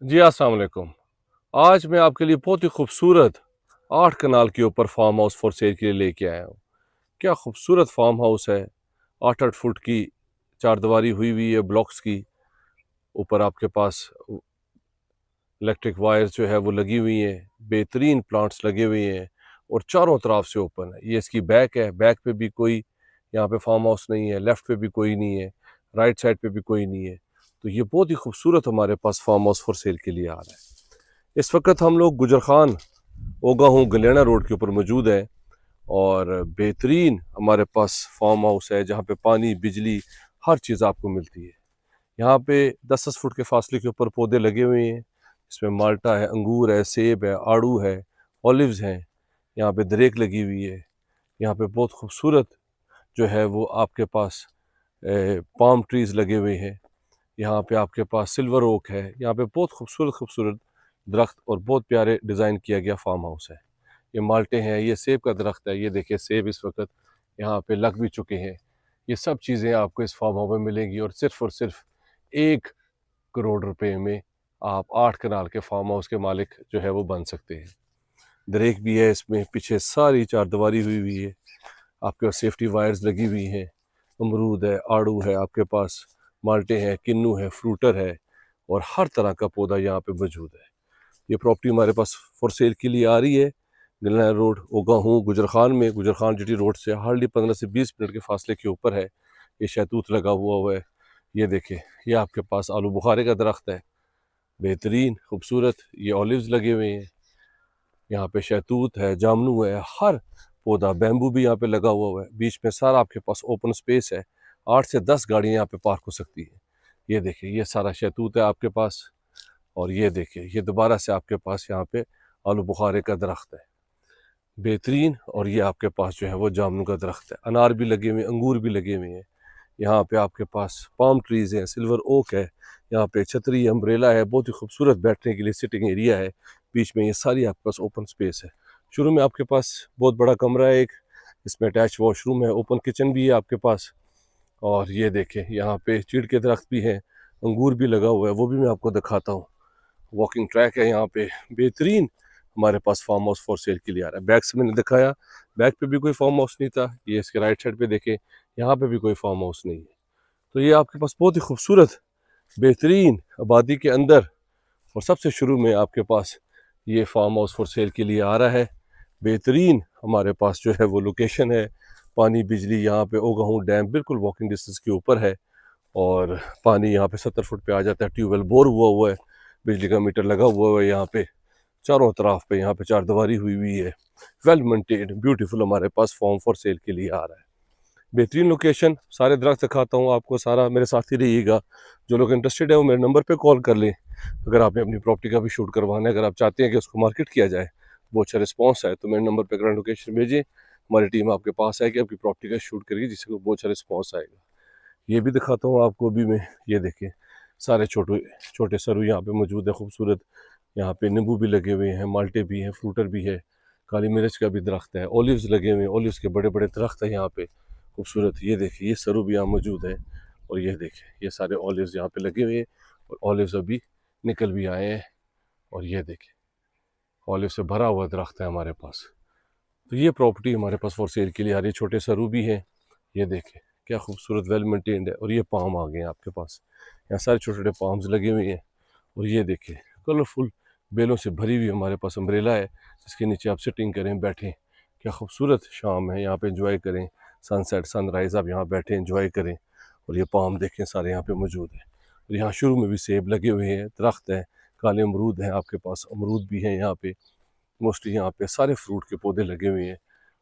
जी अस्सलाम वालेकुम। आज मैं आपके लिए बहुत ही खूबसूरत 8 कनाल के ऊपर फार्म हाउस फॉर सेल के लिए लेके आया हूँ। क्या खूबसूरत फार्म हाउस है। 8-8 फुट की चारदीवारी हुई हुई है ब्लॉक्स की। ऊपर आपके पास इलेक्ट्रिक वायर्स जो है वो लगी हुई हैं। बेहतरीन प्लांट्स लगे हुए हैं और चारों तरफ से ओपन है। ये इसकी बैक है। बैक पे भी कोई यहाँ पे फार्म हाउस नहीं है। लेफ्ट पे भी कोई नहीं है। राइट साइड पे भी कोई नहीं है। तो ये बहुत ही खूबसूरत हमारे पास फार्म हाउस फॉर सेल के लिए आ रहा है। इस वक्त हम लोग गुजर खान ओगा हूँ गलेना रोड के ऊपर मौजूद है और बेहतरीन हमारे पास फार्म हाउस है जहाँ पे पानी बिजली हर चीज़ आपको मिलती है। यहाँ पे 10-10 फुट के फासले के ऊपर पौधे लगे हुए हैं। इसमें माल्टा है, अंगूर है, सेब है, आड़ू है, ऑलिव्स हैं। यहाँ पे दरेक लगी हुई है। यहाँ पे बहुत खूबसूरत जो है वो आपके पास पाम ट्रीज़ लगे हुए हैं। यहाँ पे आपके पास सिल्वर ओक है। यहाँ पे बहुत खूबसूरत खूबसूरत दरख्त और बहुत प्यारे डिज़ाइन किया गया फार्म हाउस है। ये माल्टे हैं, ये सेब का दरख्त है। ये देखिए सेब इस वक्त यहाँ पे लग भी चुके हैं। ये सब चीज़ें आपको इस फार्म हाउस में मिलेंगी और सिर्फ 1 करोड़ रुपए में आप 8 कनाल के फार्म हाउस के मालिक जो है वो बन सकते हैं। दरेक भी है इसमें, पीछे सारी चारदीवारी हुई हुई है। आपके पास सेफ्टी वायर्स लगी हुई हैं। अमरूद है, आड़ू है, आपके पास माल्टे हैं, किन्नू है, फ्रूटर है और हर तरह का पौधा यहाँ पे मौजूद है। ये प्रॉपर्टी हमारे पास फॉर सेल के लिए आ रही है। गलना रोड ओगा हूँ गुजर खान में, गुजर खान जीटी रोड से हार्डली 15 से 20 मिनट के फासले के ऊपर है। ये शहतूत लगा हुआ है। ये देखिए, ये आपके पास आलू बुखारे का दरख्त है, बेहतरीन खूबसूरत। ये ऑलिव्स लगे हुए हैं। यहाँ पे शहतूत है, जामनू है, हर पौधा, बैम्बू भी यहाँ पे लगा हुआ है। बीच में सारा आपके पास ओपन स्पेस है। 8 से 10 गाड़ियाँ यहाँ पे पार्क हो सकती है। ये देखिए, ये सारा शहतूत है आपके पास। और ये देखिए, ये दोबारा से आपके पास यहाँ पे आलू बुखारे का दरख्त है, बेहतरीन। और ये आपके पास जो है वो जामुन का दरख्त है। अनार भी लगे हुए हैं, अंगूर भी लगे हुए हैं। यहाँ पे आपके पास पाम ट्रीज़ हैं, सिल्वर ओक है। यहाँ पे छतरी अम्ब्रेला है, बहुत ही खूबसूरत बैठने के लिए सिटिंग एरिया है। बीच में ये सारी आपके पास ओपन स्पेस है। शुरू में आपके पास बहुत बड़ा कमरा है एक, इसमें अटैच वॉशरूम है, ओपन किचन भी है आपके पास। और ये देखें, यहाँ पे चीड़ के दरख्त भी हैं, अंगूर भी लगा हुआ है, वो भी मैं आपको दिखाता हूँ। वॉकिंग ट्रैक है यहाँ पे, बेहतरीन हमारे पास फार्म हाउस फॉर सेल के लिए आ रहा है। बैक से मैंने दिखाया, बैक पे भी कोई फार्म हाउस नहीं था। ये इसके राइट साइड पे देखें, यहाँ पे भी कोई फार्म हाउस नहीं है। तो ये आपके पास बहुत ही खूबसूरत बेहतरीन आबादी के अंदर और सबसे शुरू में आपके पास ये फार्म हाउस फॉर सेल के लिए आ रहा है। बेहतरीन हमारे पास जो है वो लोकेशन है। पानी बिजली यहाँ पे ओगाहू डैम बिल्कुल वॉकिंग डिस्टेंस के ऊपर है और पानी यहाँ पे 70 फुट पे आ जाता है। ट्यूबवेल बोर हुआ है, बिजली का मीटर लगा हुआ है यहाँ पे। चारों तरफ पे यहाँ पे चारदीवारी हुई हुई है। वेल मेंटेन्ड ब्यूटीफुल हमारे पास फार्म फॉर सेल के लिए आ रहा है। बेहतरीन लोकेशन, सारे दरख्त दिखाता हूँ आपको, सारा मेरे साथ ही रहिएगा। जो लोग इंटरेस्टेड है वो मेरे नंबर पे कॉल कर लें। अगर आपने अपनी प्रॉपर्टी का भी शूट करवाना है, अगर आप चाहते हैं कि उसको मार्केट किया जाए, बहुत अच्छा रिस्पॉन्स है, तो मेरे नंबर पर करंट लोकेशन भेजिए। हमारी टीम आपके पास आएगी, आपकी प्रॉपर्टी का शूट करेगी, जिससे बहुत अच्छा रिस्पॉन्स आएगा। ये भी दिखाता हूँ आपको अभी मैं। ये देखिए, सारे छोटे छोटे सरू यहाँ पे मौजूद है, खूबसूरत। यहाँ पे नींबू भी लगे हुए हैं, माल्टे भी हैं, फ्रूटर भी है, काली मिर्च का भी दरख्त है, ऑलिव्स लगे हुए हैं, ऑलिव्स के बड़े बड़े दरख्त है यहाँ पे, खूबसूरत। ये देखिए, ये सरू भी यहाँ मौजूद है। और ये देखिए, ये सारे ऑलिव्स यहाँ पे लगे हुए हैं और ऑलिव्स अभी निकल भी आए हैं। और ये देखिए, ऑलिव से भरा हुआ दरख्त है हमारे पास। तो ये प्रॉपर्टी हमारे पास फॉर सेल के लिए आ रही है। छोटे सरू भी हैं। ये देखिए, क्या खूबसूरत वेल मेंटेन्ड है। और ये पाम आ गए हैं आपके पास, यहाँ सारे छोटे छोटे पाम्स लगे हुए हैं। और ये देखिए, कलरफुल बेलों से भरी हुई हमारे पास अम्ब्रेला है, जिसके नीचे आप सिटिंग करें, बैठें। क्या खूबसूरत शाम है, यहाँ पे एंजॉय करें। सनसेट सनराइज़ आप यहाँ बैठें एंजॉय करें। और ये पाम देखें, सारे यहाँ पे मौजूद है। और यहाँ शुरू में भी सेब लगे हुए हैं, दरख्त हैं, काले अमरूद हैं आपके पास, अमरूद भी हैं यहाँ पे। मोस्टली यहाँ पे सारे फ्रूट के पौधे लगे हुए हैं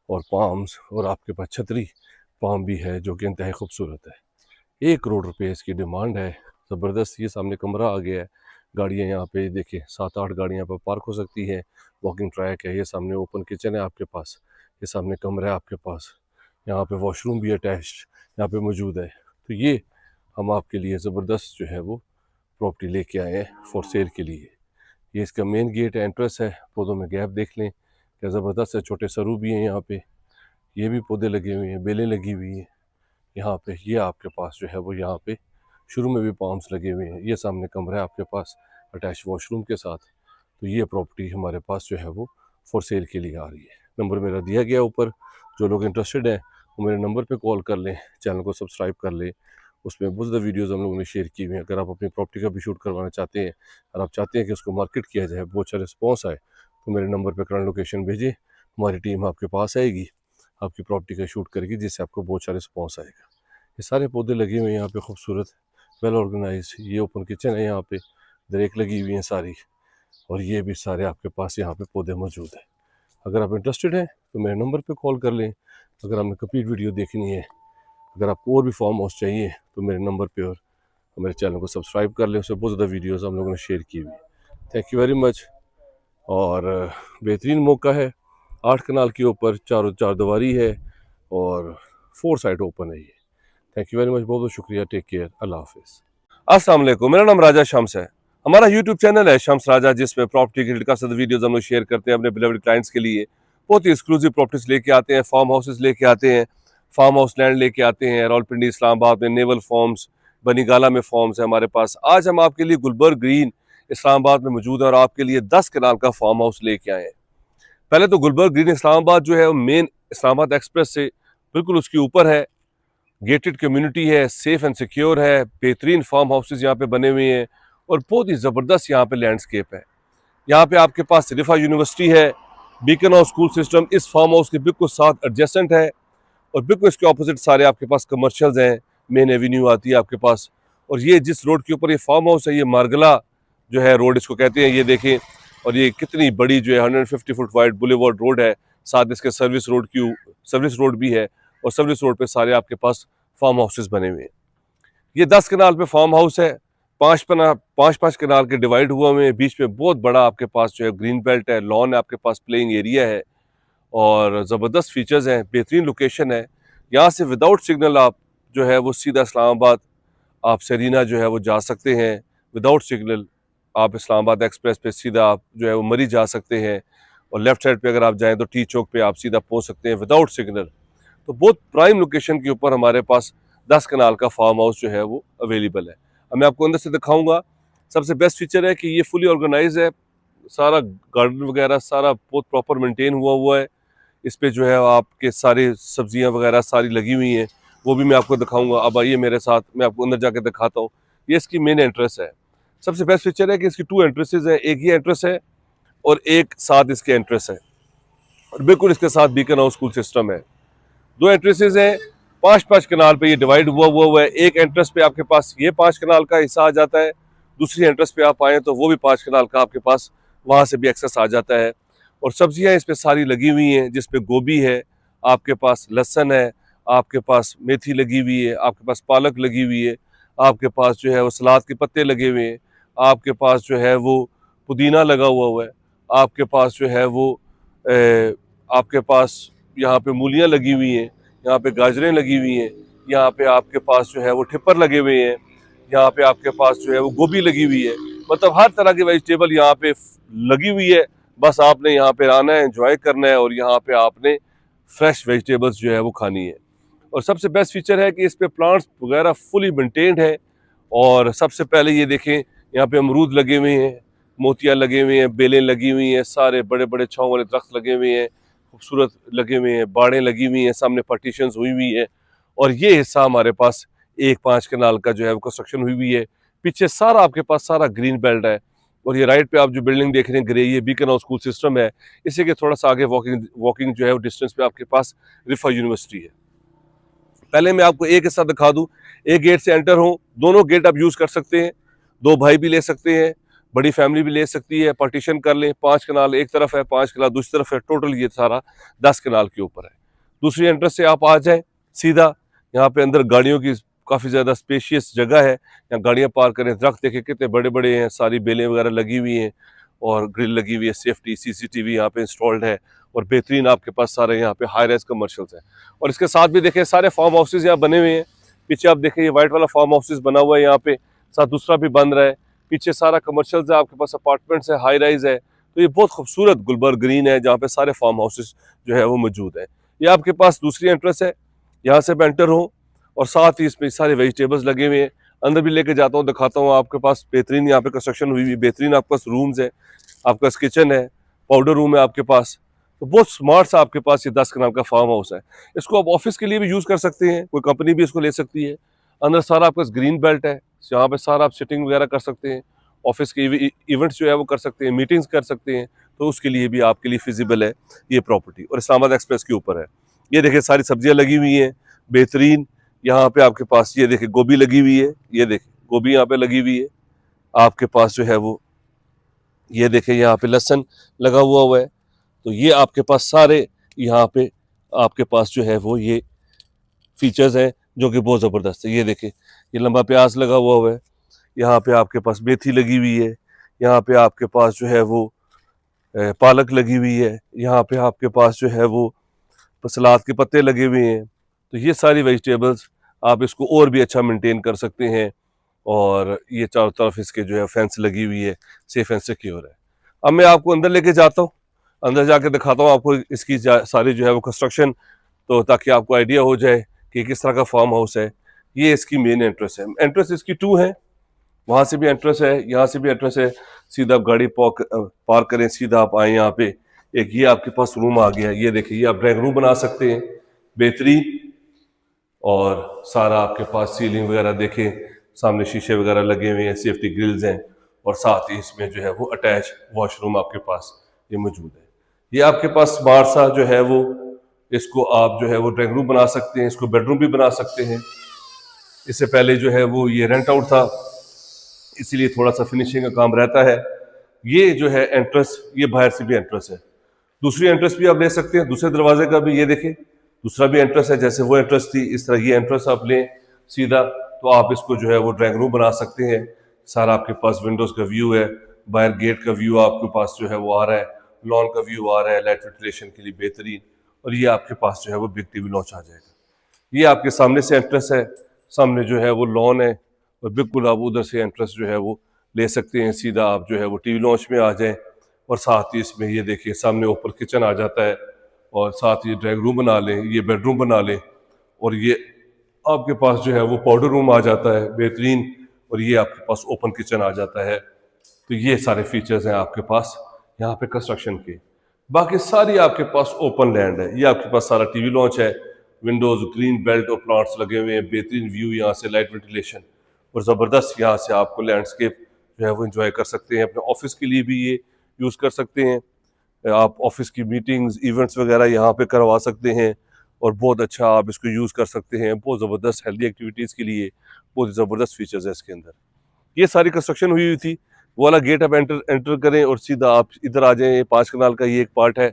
और पाम्स। और आपके पास छतरी पाम भी है जो कि इंतहाई खूबसूरत है। 1 करोड़ रुपए इसकी डिमांड है। ज़बरदस्त। ये सामने कमरा आ गया है, गाड़ियाँ यहाँ पे देखिए 7-8 गाड़ियाँ पर पार्क हो सकती हैं। वॉकिंग ट्रैक है, ये सामने ओपन किचन है आपके पास, ये सामने कमरा है आपके पास। यहाँ पे वॉशरूम भी अटैच्ड यहाँ पे मौजूद है। तो ये हम आपके लिए ज़बरदस्त जो है वो प्रॉपर्टी लेके आए हैं फॉर सेल के लिए। ये इसका मेन गेट है, एंट्रेंस है। पौधों में गैप देख लें, क्या ज़बरदस्त है। छोटे सरू भी हैं यहाँ पे, ये भी पौधे लगे हुए हैं, बेलें लगी हुई हैं यहाँ पे। ये आपके पास जो है वो यहाँ पे शुरू में भी पाम्स लगे हुए हैं। ये सामने कमरा है आपके पास, अटैच वॉशरूम के साथ। तो ये प्रॉपर्टी हमारे पास जो है वो फॉर सेल के लिए आ रही है। नंबर मेरा दिया गया ऊपर, जो लोग इंटरेस्टेड हैं वो मेरे नंबर पे कॉल कर लें, चैनल को सब्सक्राइब कर लें। उसमें बहुत ज़्यादा वीडियोज़ हम लोगों ने शेयर की हुई हैं। अगर आप अपनी प्रॉपर्टी का भी शूट करवाना चाहते हैं और आप चाहते हैं कि उसको मार्केट किया जाए, बहुत अच्छा रिस्पॉन्स आए, तो मेरे नंबर पर करंट लोकेशन भेजें, हमारी टीम आपके पास आएगी, आपकी प्रॉपर्टी का शूट करेगी, जिससे आपको बहुत अच्छा रिस्पॉन्स आएगा। ये सारे पौधे लगे हुए हैं यहाँ पे खूबसूरत, वेल ऑर्गेनाइज। ये ओपन किचन है, यहाँ पे दरेक लगी हुई हैं सारी, और ये भी सारे आपके पास यहाँ पे पौधे मौजूद हैं। अगर आप इंटरेस्टेड हैं तो मेरे नंबर पे कॉल कर लें। अगर आपने कंप्लीट वीडियो देखनी है, अगर आपको और भी फार्म हाउस चाहिए, तो मेरे नंबर पे और मेरे चैनल को सब्सक्राइब कर लें। उसमें बहुत ज़्यादा वीडियोस हम लोगों ने शेयर की हुई है। Thank you very much. और बेहतरीन मौका है, 8 कनाल के ऊपर, चारों चार दीवारी है और 4 साइड ओपन है ये। थैंक यू वेरी मच, बहुत बहुत शुक्रिया। टेक केयर, अल्लाह हाफिज़। अस्सलाम वालेकुम, मेरा नाम राजा शम्स है। हमारा यूट्यूब चैनल है शम्स राजा, जिसमें प्रॉपर्टी के रिलेटेड काफ़ी वीडियोस हम लोग शेयर करते हैं अपने बिलवड क्लाइंट्स के लिए। बहुत ही एक्सक्लूसिव प्रॉपर्टीज लेके आते हैं, फार्म हाउसेज लेके आते हैं, फार्म हाउस लैंड लेके आते हैं। रावलपिंडी, इस्लामाबाद में नेवल फॉर्म्स, बनीगाला में फॉर्म्स है हमारे पास। आज हम आपके लिए गुलबर्ग ग्रीन इस्लामाबाद में मौजूद है और आपके लिए 10 कनाल का फार्म हाउस लेके आए हैं। पहले तो गुलबर्ग ग्रीन इस्लामाबाद जो है वो मेन इस्लामाबाद एक्सप्रेस से बिल्कुल उसके ऊपर है। गेटेड कम्युनिटी है, सेफ एंड सिक्योर है, बेहतरीन फार्म हाउसेज यहाँ पे बने हुए हैं और बहुत ही ज़बरदस्त यहाँ पे लैंडस्केप है। यहाँ पे आपके पास रिफा यूनिवर्सिटी है, बीकन हाउस स्कूल सिस्टम इस फार्म हाउस के बिल्कुल साथ एडजेसेंट है और बिल्कुल इसके ऑपोजिट सारे आपके पास कमर्शियल्स हैं। मेन एवेन्यू आती है आपके पास, और ये जिस रोड के ऊपर ये फार्म हाउस है, ये मारगला जो है रोड इसको कहते हैं, ये देखें। और ये कितनी बड़ी जो है 150 फुट वाइड बुलेवार्ड रोड है, साथ इसके सर्विस रोड भी है और सर्विस रोड पे सारे आपके पास फार्म हाउसेस बने हुए हैं। ये 10 कनाल पे फार्म हाउस है, 5 कनाल के डिवाइड हुआ हुए हैं। बीच में बहुत बड़ा आपके पास जो है ग्रीन बेल्ट है, लॉन है, आपके पास प्लेइंग एरिया है और ज़बरदस्त फीचर्स हैं। बेहतरीन लोकेशन है। यहाँ से विदाउट सिग्नल आप जो है वो सीधा इस्लामाबाद आप सरीना जो है वो जा सकते हैं। विदाउट सिग्नल आप इस्लामाबाद एक्सप्रेस पे सीधा आप जो है वो मरी जा सकते हैं और लेफ्ट साइड पे अगर आप जाएं तो टी चौक पे आप सीधा पहुंच सकते हैं विदाउट सिग्नल। तो बहुत प्राइम लोकेशन के ऊपर हमारे पास 10 कनाल का फार्म हाउस जो है वो अवेलेबल है। अब मैं आपको अंदर से दिखाऊंगा। सबसे बेस्ट फीचर है कि ये फुली ऑर्गेनाइज है, सारा गार्डन वगैरह सारा बहुत प्रॉपर मेंटेन हुआ है। इस पे जो है आपके सारी सब्जियां वगैरह सारी लगी हुई हैं, वो भी मैं आपको दिखाऊंगा। अब आइए मेरे साथ, मैं आपको अंदर जाके दिखाता हूँ। ये इसकी मेन एंट्रेंस है। सबसे बेस्ट फीचर है कि इसकी 2 एंट्रेंसेज हैं, एक ये एंट्रेंस है और एक साथ इसके एंट्रेंस है और बिल्कुल इसके साथ बीकन हाउस स्कूल सिस्टम है। 2 एंट्रेंसेज हैं, 5 कनाल पे ये डिवाइड हुआ है। एक एंट्रेंस पे आपके पास ये 5 कनाल का हिस्सा आ जाता है, दूसरी एंट्रेंस पे आप आए तो वो भी 5 कनाल का आपके पास वहाँ से भी एक्सेस आ जाता है। और सब्जियां इस पे सारी लगी हुई हैं, जिसपे गोभी है, आपके पास लहसुन है, आपके पास मेथी लगी हुई है, आपके पास पालक लगी हुई है, आपके पास जो है वो सलाद के पत्ते लगे हुए हैं, आपके पास जो है वो पुदीना लगा हुआ है, आपके पास जो है वो आपके पास यहाँ पे मूलियाँ लगी हुई हैं, यहाँ पे गाजरें लगी हुई हैं, यहाँ पे आपके पास जो है वो ठिप्पर लगे हुए हैं, यहाँ पे आपके पास जो है वो गोभी लगी हुई है। मतलब हर तरह की वेजिटेबल यहाँ पे लगी हुई है। बस आपने यहाँ पे आना है, एंजॉय करना है और यहाँ पे आपने फ्रेश वेजिटेबल्स जो है वो खानी है। और सबसे बेस्ट फीचर है कि इस पे प्लांट्स वगैरह फुली मेंटेन्ड है। और सबसे पहले ये देखें, यहाँ पे अमरूद लगे हुए हैं, मोतियाँ लगे हुए हैं, बेलें लगी हुई हैं, सारे बड़े बड़े छाँव वाले दरख्त लगे हुए हैं, खूबसूरत लगे हुए हैं, बाड़ें लगी हुई हैं, सामने पार्टीशंस हुई हुई है। और ये हिस्सा हमारे पास एक 5 कनाल का जो है वो कंस्ट्रक्शन हुई हुई है। पीछे सारा आपके पास सारा ग्रीन बेल्ट है। और ये राइट पे आप जो बिल्डिंग देख रहे हैं ग्रे, ये बीकन हाउस स्कूल सिस्टम है। इसी के थोड़ा सा आगे वॉकिंग जो है वो डिस्टेंस पे आपके पास रिफा यूनिवर्सिटी है। पहले मैं आपको एक हिस्सा दिखा दूं। एक गेट से एंटर हो, दोनों गेट आप यूज कर सकते हैं, 2 भाई भी ले सकते हैं, बड़ी फैमिली भी ले सकती है। पार्टीशन कर लें, 5 कनाल एक तरफ है, 5 कनाल दूसरी तरफ है, टोटल ये सारा 10 कनाल के ऊपर है। दूसरी एंट्रेंस से आप आ जाएं सीधा, यहाँ पे अंदर गाड़ियों की काफ़ी ज़्यादा स्पेशियस जगह है, यहाँ गाड़ियाँ पार्क करें। दरख्त देखें कितने बड़े बड़े हैं, सारी बेलें वगैरह लगी हुई हैं और ग्रिल लगी हुई है, सेफ्टी CCTV यहाँ पे इंस्टॉल्ड है और बेहतरीन आपके पास सारे यहाँ पे हाई राइज कमर्शियल्स हैं। और इसके साथ भी देखें सारे फार्म हाउसेज यहाँ बने हुए हैं। पीछे आप देखें ये वाइट वाला फार्म हाउसेज बना हुआ है, यहाँ पे साथ दूसरा भी बन रहा है। पीछे सारा कमर्शियल्स है, आपके पास अपार्टमेंट्स है, हाई राइज है। तो ये बहुत खूबसूरत गुलबर्ग ग्रीन है, जहाँ पे सारे फार्म हाउसेज जो है वो मौजूद है। ये आपके पास दूसरी एंट्रेंस है, यहाँ से एंटर हो और साथ ही इसमें सारे वेजिटेबल्स लगे हुए हैं। अंदर भी लेके जाता हूँ, दिखाता हूँ आपके पास। बेहतरीन यहाँ पे कंस्ट्रक्शन हुई हुई, बेहतरीन आपके पास रूम्स है, आपके पास किचन है, पाउडर रूम है आपके पास। तो बहुत स्मार्ट सा आपके पास ये 10 कनाल का फार्म हाउस है। इसको आप ऑफिस के लिए भी यूज़ कर सकते हैं, कोई कंपनी भी इसको ले सकती है। अंदर सारा आपके पास ग्रीन बेल्ट है, यहाँ पे सारा आप सिटिंग वगैरह कर सकते हैं, ऑफिस के इवेंट्स जो है वो कर सकते हैं, मीटिंग्स कर सकते हैं। तो उसके लिए भी आपके लिए फिजिबल है ये प्रॉपर्टी, और इस्लामाबाद एक्सप्रेस के ऊपर है। ये देखिए सारी सब्जियां लगी हुई हैं बेहतरीन। यहाँ पे आपके पास ये देखिए गोभी लगी हुई है, ये देखिए गोभी यहाँ पे लगी हुई है आपके पास जो है वो। ये देखिए यहाँ पे लहसुन लगा हुआ है। तो ये आपके पास सारे यहाँ पे आपके पास जो है वो ये फीचर्स हैं जो कि बहुत ज़बरदस्त है। ये देखिए ये लंबा प्याज लगा हुआ है, यहाँ पे आपके पास मेथी लगी हुई है, यहाँ पे आपके पास जो है वो पालक लगी हुई है, यहाँ पे आपके पास जो है वो सलाद के पत्ते लगे हुए हैं। तो ये सारी वेजिटेबल्स आप इसको और भी अच्छा मेंटेन कर सकते हैं। और ये चारों तरफ इसके जो है फेंस लगी हुई है, सेफ एंड सिक्योर है। अब मैं आपको अंदर लेके जाता हूँ, अंदर जाके दिखाता हूँ आपको इसकी सारी जो है वो कंस्ट्रक्शन, तो ताकि आपको आइडिया हो जाए कि किस तरह का फार्म हाउस है। ये इसकी मेन एंट्रेंस है। एंट्रेंस इसकी 2 है, वहाँ से भी एंट्रेंस है, यहाँ से भी एंट्रेंस है। सीधा आप गाड़ी पार्क करें, सीधा आप आए यहाँ पे। एक ये आपके पास रूम आ गया, ये देखिए, ये आप ड्राइंग रूम बना सकते हैं बेहतरीन। और सारा आपके पास सीलिंग वगैरह देखें, सामने शीशे वगैरह लगे हुए हैं, सेफ्टी ग्रिल्स हैं, और साथ ही इसमें जो है वो अटैच वॉशरूम आपके पास ये मौजूद है। ये आपके पास स्मार्ट सा जो है वो, इसको आप जो है वो ड्राइंग रूम बना सकते हैं, इसको बेडरूम भी बना सकते हैं। इससे पहले जो है वो ये रेंट आउट था, इसीलिए थोड़ा सा फिनिशिंग का काम रहता है। ये जो है एंट्रेंस, ये बाहर से भी एंट्रेंस है। दूसरी एंट्रेंस भी आप ले सकते हैं, दूसरे दरवाजे का भी, ये देखें दूसरा भी एंट्रेंस है। जैसे वो एंट्रेंस थी, इस तरह ये एंट्रेंस आप लें सीधा, तो आप इसको जो है वो ड्राइंग रूम बना सकते हैं। सारा आपके पास विंडोज का व्यू है, बाहर गेट का व्यू आपके पास जो है वो आ रहा है, लॉन का व्यू आ रहा है, लाइट वेंटिलेशन के लिए बेहतरीन। और ये आपके पास जो है वो बिग टीवी लॉन्च आ जाएगा। ये आपके सामने से एंट्रेंस है, सामने जो है वो लॉन है, और बिल्कुल आप उधर से एंट्रेंस जो है वो ले सकते हैं। सीधा आप जो है वो टीवी लॉन्च में आ जाएं। और साथ ही इसमें ये देखिए सामने ऊपर किचन आ जाता है, और साथ ही ड्राइंग रूम बना लें, ये बेडरूम बना लें, और ये आपके पास जो है वो पाउडर रूम आ जाता है बेहतरीन, और ये आपके पास ओपन किचन आ जाता है। तो ये सारे फीचर्स हैं आपके पास यहाँ पे कंस्ट्रक्शन के। बाकी सारी आपके पास ओपन लैंड है। ये आपके पास सारा टीवी लॉन्च है, विंडोज, ग्रीन बेल्ट और प्लांट्स लगे हुए हैं, बेहतरीन व्यू यहाँ से, लाइट वेंटिलेशन, और ज़बरदस्त यहाँ से आपको लैंडस्केप जो है वो एंजॉय कर सकते हैं। अपने ऑफिस के लिए भी ये यूज़ कर सकते हैं, आप ऑफिस की मीटिंग्स, इवेंट्स वगैरह यहाँ पे करवा सकते हैं, और बहुत अच्छा आप इसको यूज़ कर सकते हैं। बहुत ज़बरदस्त हेल्दी एक्टिविटीज़ के लिए बहुत ज़बरदस्त फीचर्स है इसके अंदर। ये सारी कंस्ट्रक्शन हुई हुई थी। वो वाला गेट आप एंटर करें और सीधा आप इधर आ जाएं। 5 कनाल का ये एक पार्ट है।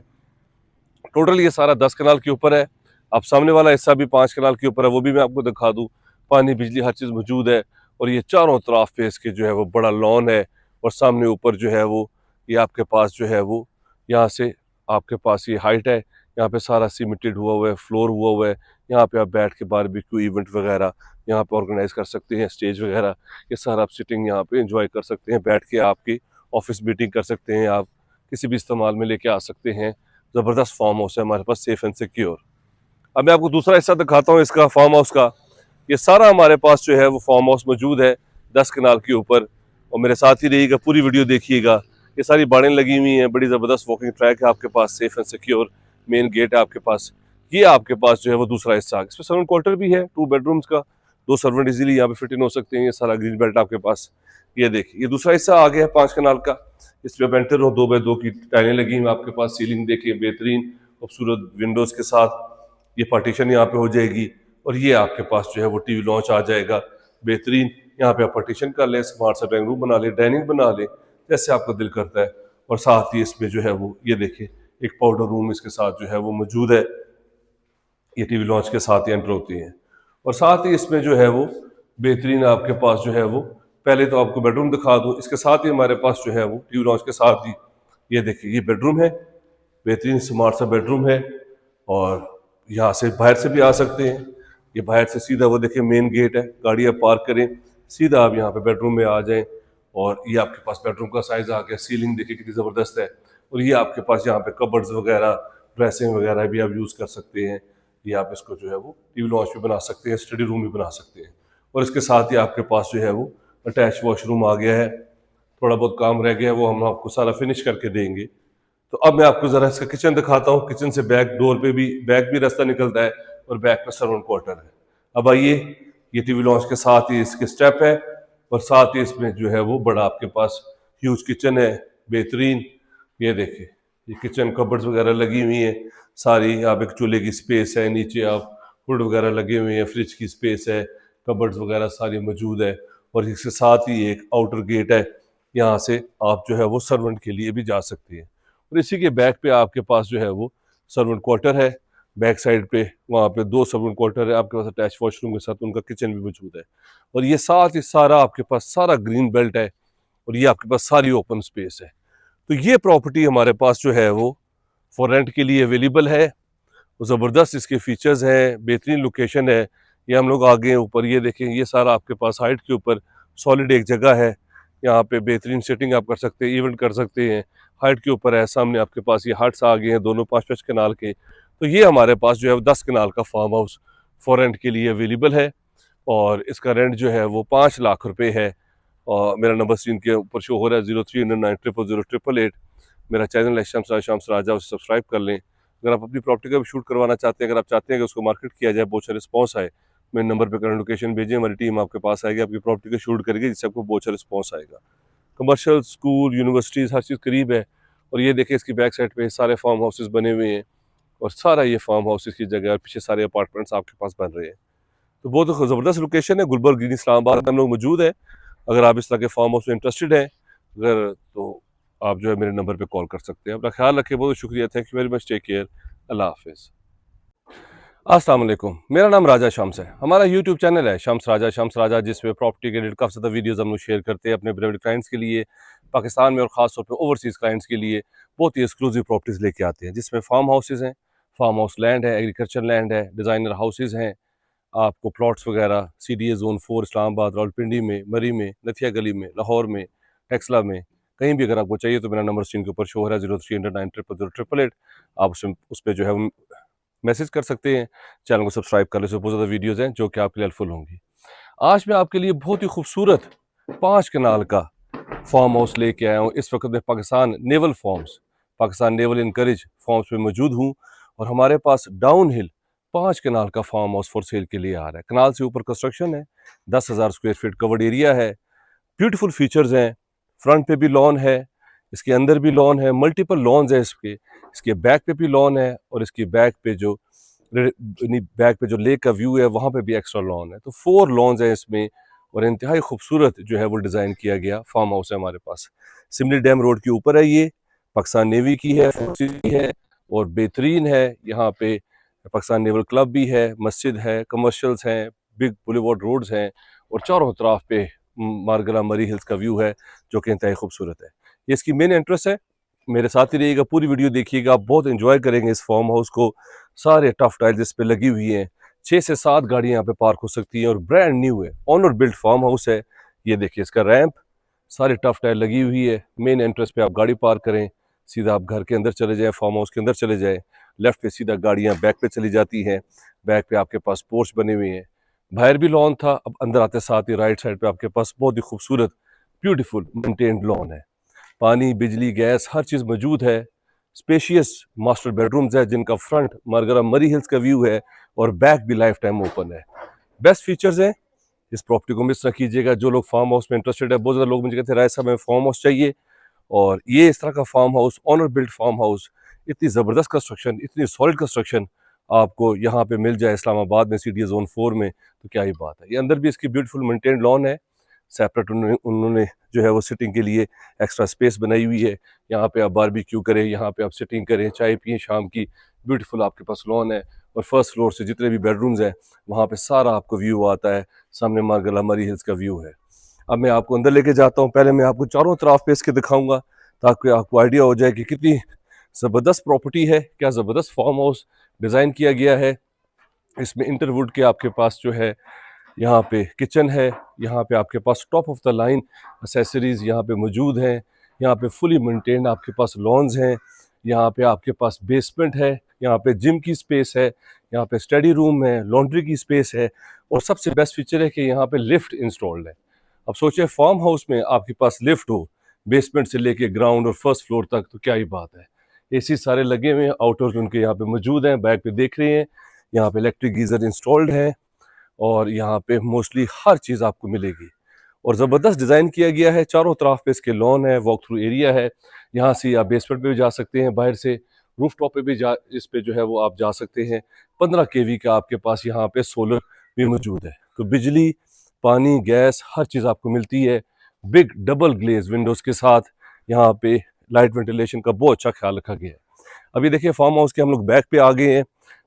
टोटल ये सारा 10 कनाल के ऊपर है। अब सामने वाला हिस्सा भी 5 कनाल के ऊपर है, वो भी मैं आपको दिखा दूँ। पानी, बिजली, हर चीज़ मौजूद है। और ये चारों तरफ पे इसके जो है वो बड़ा लॉन है, और सामने ऊपर जो है वो ये आपके पास जो है वो यहाँ से आपके पास ये हाइट है, यहाँ पे सारा सीमेंटेड हुआ है, फ्लोर हुआ है। यहाँ पे आप बैठ के बारबेक्यू इवेंट वगैरह यहाँ पे ऑर्गेनाइज कर सकते हैं, स्टेज वगैरह, ये सारा आप सिटिंग यहाँ पे एंजॉय कर सकते हैं। बैठ के आपकी ऑफिस मीटिंग कर सकते हैं, आप किसी भी इस्तेमाल में लेके आ सकते हैं। ज़बरदस्त फार्म हाउस है हमारे पास, सेफ एंड सिक्योर। अब मैं आपको दूसरा हिस्सा दिखाता हूँ इसका, फार्म हाउस का। ये सारा हमारे पास जो है वो फार्म हाउस मौजूद है 10 कनाल के ऊपर, और मेरे साथ ही रहिएगा, पूरी वीडियो देखिएगा। ये सारी बाड़ें लगी हुई हैं, बड़ी ज़बरदस्त वॉकिंग ट्रैक है आपके पास, safe and secure main gate है आपके पास। ये आपके पास जो है वो दूसरा हिस्सा, इसमें सर्वेंट क्वार्टर भी है, 2 बेडरूम्स का, 2 सर्वेंट इजीली यहाँ पे फिट इन हो सकते हैं। ये सारा ग्रीन बेल्ट आपके पास। ये देखिए ये दूसरा हिस्सा आ गया है 5 कनाल का। इसमें एंटर हो, 2 बाय 2 की टाइलें लगी हुई आपके पास, सीलिंग देखिए बेहतरीन खूबसूरत विंडोज के साथ। ये पार्टीशन यहाँ पे हो जाएगी, और ये आपके पास जो है वो टीवी लॉन्च आ जाएगा बेहतरीन। यहाँ पे आप पार्टीशन कर लें, स्मार्ट सा ड्राइंग रूम बना लें, डाइनिंग बना लें, जैसे आपका दिल करता है। और साथ ही इसमें जो है वो ये देखिए एक पाउडर रूम इसके साथ जो है वो मौजूद है। ये टीवी लॉन्च के साथ ही एंटर होती हैं। और साथ ही इसमें जो है वो बेहतरीन आपके पास जो है वो, पहले तो आपको बेडरूम दिखा दूँ, इसके साथ ही हमारे पास जो है वो टीवी लॉन्च के साथ ही ये देखिए ये बेडरूम है, बेहतरीन स्मार्ट सा बेडरूम है। और यहाँ से बाहर से भी आ सकते हैं। ये बाहर से सीधा वो देखिए मेन गेट है, गाड़ी आप पार्क करें, सीधा आप यहाँ पे बेडरूम में आ जाएं। और ये आपके पास बेडरूम का साइज आ गया, सीलिंग देखिए कितनी ज़बरदस्त है। और ये आपके पास यहाँ पे कबर्ड्स वगैरह, ड्रेसिंग वगैरह भी आप यूज़ कर सकते हैं। ये आप इसको जो है वो टीवी लॉन्च भी बना सकते हैं, स्टडी रूम भी बना सकते हैं। और इसके साथ ही आपके पास जो है वो अटैच वॉशरूम आ गया है। थोड़ा बहुत काम रह गया है, वो हम आपको सारा फिनिश करके देंगे। तो अब मैं आपको ज़रा इसका किचन दिखाता हूँ। किचन से बैक डोर पे भी बैक भी रास्ता निकलता है और बैक में सर्वेंट क्वार्टर है। अब आइए, ये टीवी लॉन्च के साथ ही इसके स्टेप है और साथ ही इसमें जो है वो बड़ा आपके पास ह्यूज किचन है, बेहतरीन। ये देखिए, ये किचन कबर्ड्स वगैरह लगी हुई है सारी। आप एक चूल्हे की स्पेस है, नीचे आप हुड वगैरह लगे हुए हैं, फ्रिज की स्पेस है, कबर्ड्स वगैरह सारी मौजूद है। और इसके साथ ही एक आउटर गेट है, यहाँ से आप जो है वो सर्वेंट के लिए भी जा सकते हैं। और इसी के बैक पे आपके पास जो है वो सर्वेंट क्वार्टर है। बैक साइड पे वहाँ पे 2 सर्वेंट क्वार्टर है आपके पास अटैच वॉशरूम के साथ, उनका किचन भी मौजूद है। और ये साथ ही सारा आपके पास सारा ग्रीन बेल्ट है और ये आपके पास सारी ओपन स्पेस है। तो ये प्रॉपर्टी हमारे पास जो है वो फॉर रेंट के लिए अवेलेबल है। ज़बरदस्त इसके फीचर्स हैं, बेहतरीन लोकेशन है। ये हम लोग आगे ऊपर ये देखें, ये सारा आपके पास हाइट के ऊपर सॉलिड एक जगह है। यहाँ पे बेहतरीन सेटिंग आप कर सकते हैं, इवेंट कर सकते हैं। हाइट के ऊपर है, सामने आपके पास ये हट्स आ गए हैं दोनों 5-5 कनाल के। तो ये हमारे पास जो है 10 कनाल का फार्म हाउस फॉर रेंट के लिए अवेलेबल है और इसका रेंट जो है वो 5 लाख रुपए है। और मेरा नंबर स्क्रीन के ऊपर शो हो रहा है 0309000888। मेरा चैनल है शम्स राजा, उसे सब्सक्राइब कर लें। अगर आप अपनी प्रॉपर्टी का भी शूट करवाना चाहते हैं, अगर आप चाहते हैं कि उसको मार्केट किया जाए, बहुत अच्छा रिस्पॉन्स आए, मेरे नंबर पर करंट लोकेशन भेजें, हमारी टीम आपके पास आएगी, आपकी प्रॉपर्टी का शूट करेगी, जिससे आपको बहुत अच्छा रिस्पॉन्स आएगा। कमर्शियल, स्कूल, यूनिवर्सिटीज़ हर चीज़ करीब है। और ये देखिए, इसकी बैक साइड पे सारे फार्म हाउसेस बने हुए हैं और सारा ये फार्म हाउसेस की जगह और पीछे सारे अपार्टमेंट्स आपके पास बन रहे हैं। तो बहुत ज़बरदस्त लोकेशन है। गुलबर्ग ग्रीन इस्लामाबाद में हम लोग मौजूद है। अगर आप इस तरह के फार्म हाउस में इंटरेस्टेड हैं, अगर तो आप जो है मेरे नंबर पे कॉल कर सकते हैं। अपना ख्याल रखें, बहुत शुक्रिया। Thank you very much, take care, अल्लाह हाफिज़। अस्सलाम वालेकुम, मेरा नाम राजा शम्स है। हमारा यूट्यूब चैनल है शम्स राजा, जिसमें प्रॉपर्टी के रिलेटेड काफ़ी ज़्यादा वीडियोज़ हम लोग शेयर करते हैं अपने बड़े बड़े क्लाइंट्स के लिए, पाकिस्तान में और ख़ास तौर पे ओवरसीज़ क्लाइंट्स के लिए बहुत ही एक्सक्लूसिव प्रॉपर्टीज़ लेके आते हैं, जिसमें फार्म हाउसेज़ हैं, फार्म हाउस लैंड है, एग्रीकल्चर लैंड है, डिज़ाइनर हाउसेज़ हैं, आपको प्लॉट्स वगैरह CDA ज़ोन 4 इस्लामाबाद, रावलपिंडी में, मरी में, नथिया गली में, लाहौर में, टेक्सला में, कहीं भी अगर आपको चाहिए तो मेरा नंबर स्क्रीन के ऊपर शो हो रहा है 0309000888। आप उस पर जो है मैसेज कर सकते हैं। चैनल को सब्सक्राइब कर लें, उसमें बहुत ज़्यादा वीडियोज़ हैं जो कि आपके लिए हेल्पफुल होंगी। आज मैं आपके लिए बहुत ही खूबसूरत 5 कनाल का फार्म हाउस लेके आया हूँ। इस वक्त मैं पाकिस्तान नेवल इनकरेज फॉर्म्स में मौजूद हूँ और हमारे पास डाउन हिल 5 कनाल का फार्म हाउस फॉर सेल के लिए आ रहा है। कनाल से ऊपर कंस्ट्रक्शन है, 10,000 स्क्वायर फीट कवर्ड एरिया है, ब्यूटीफुल फीचर्स हैं। फ्रंट पे भी लॉन है, इसके अंदर भी लॉन है, मल्टीपल लॉन्स है इसके बैक पे भी लॉन है और इसकी बैक पे जो लेक का व्यू है वहाँ पे भी एक्स्ट्रा लॉन है। तो 4 लॉन्स है इसमें और इंतहाई खूबसूरत जो है वो डिज़ाइन किया गया फार्म हाउस है हमारे पास। सिमली डैम रोड के ऊपर है, ये पाकिस्तान नेवी की है, फोर्सेस की है और बेहतरीन है। यहाँ पे पाकिस्तान नेवल क्लब भी है, मस्जिद है, कमर्शियल्स हैं, बिग बुलेवार्ड रोड्स हैं और चारों तरफ पे मारगला मरी हिल्स का व्यू है जो कि इंतहाई खूबसूरत है। ये इसकी मेन एंट्रेंस है। मेरे साथ ही रहिएगा, पूरी वीडियो देखिएगा, आप बहुत एंजॉय करेंगे इस फार्म हाउस को। सारे टफ टाइल्स इस पे लगी हुई हैं, 6 से 7 गाड़ियाँ यहाँ पे पार्क हो सकती हैं और ब्रांड न्यू है, ऑनर बिल्ट फार्म हाउस है। ये देखिए इसका रैंप, सारी टफ टाइल लगी हुई है। मेन एंट्रेंस पे आप गाड़ी पार्क करें, सीधा आप घर के अंदर चले जाएँ, फार्म हाउस के अंदर चले जाएँ, लेफ्ट पे सीधा गाड़ियाँ बैक पे चली जाती हैं। बैक पे आपके पास पोर्च बने हुए हैं, बाहर भी लॉन था। अब अंदर आते साथ ही राइट साइड पे आपके पास बहुत ही खूबसूरत ब्यूटीफुल मेंटेन्ड लॉन है। पानी, बिजली, गैस हर चीज़ मौजूद है। स्पेशियस मास्टर बेडरूम्स है जिनका फ्रंट मारगला मरी हिल्स का व्यू है और बैक भी लाइफ टाइम ओपन है। बेस्ट फीचर्स हैं, इस प्रॉपर्टी को मिस ना कीजिएगा। जो लोग फार्म हाउस में इंटरेस्टेड है, बहुत ज़्यादा लोग मुझे कहते हैं राय साहब हमें फार्म हाउस चाहिए, और ये इस तरह का farmhouse, owner built farmhouse, इतनी ज़बरदस्त कंस्ट्रक्शन, इतनी सॉलिड कंस्ट्रक्शन आपको यहाँ पे मिल जाए इस्लामाबाद में CDA ज़ोन 4 में, तो क्या ही बात है। ये अंदर भी इसकी ब्यूटीफुल मेंटेन्ड लॉन है, सेपरेट उन्होंने जो है वो सिटिंग के लिए एक्स्ट्रा स्पेस बनाई हुई है। यहाँ पे आप बारबेक्यू करें, यहाँ पे आप सिटिंग करें, चाय पिए शाम की, ब्यूटीफुल आपके पास लॉन है। और फर्स्ट फ्लोर से जितने भी बेडरूम्स हैं वहाँ पे सारा आपको व्यू आता है, सामने मारगला मरी हिल्स का व्यू है। अब मैं आपको अंदर लेके जाता हूँ, पहले मैं आपको चारों तरफ पे इसके दिखाऊंगा ताकि आपको आइडिया हो जाए कि कितनी ज़बरदस्त प्रॉपर्टी है, क्या ज़बरदस्त फार्म हाउस डिज़ाइन किया गया है। इसमें इंटरवुड के आपके पास जो है यहाँ पे किचन है, यहाँ पे आपके पास top of the line accessories यहाँ पे मौजूद हैं, यहाँ पे फुली मेंटेन्ड आपके पास लॉन्स हैं, यहाँ पे आपके पास बेसमेंट है यहाँ पे जिम की स्पेस है, यहाँ पे स्टडी रूम है, लॉन्ड्री की स्पेस है, और सबसे बेस्ट फीचर है कि यहाँ पे लिफ्ट इंस्टॉल्ड है। अब सोचिए फार्म हाउस में आपके पास लिफ्ट हो बेसमेंट से लेके ग्राउंड और फर्स्ट फ्लोर तक, तो क्या ही बात है। एसी सारे लगे हुए हैं, आउटडोर्स उनके यहाँ पे मौजूद हैं, बैक पे देख रहे हैं, यहाँ पे इलेक्ट्रिक गीजर इंस्टॉल्ड है, और यहाँ पे मोस्टली हर चीज़ आपको मिलेगी। और ज़बरदस्त डिज़ाइन किया गया है, चारों तरफ पे इसके लॉन है, वॉक थ्रू एरिया है, यहाँ से आप बेसमेंट पे भी जा सकते हैं, बाहर से रूफ टॉप पे भी जा, इस पे जो है वो आप जा सकते हैं। 15 केवी का आपके पास यहाँ पे सोलर भी मौजूद है, तो बिजली, पानी, गैस, हर चीज़ आपको मिलती है। बिग डबल ग्लेज विंडोज़ के साथ यहाँ पे लाइट वेंटिलेशन का बहुत अच्छा ख्याल रखा गया है। अभी देखिए फार्म हाउस के हम लोग बैक पे आ गए हैं,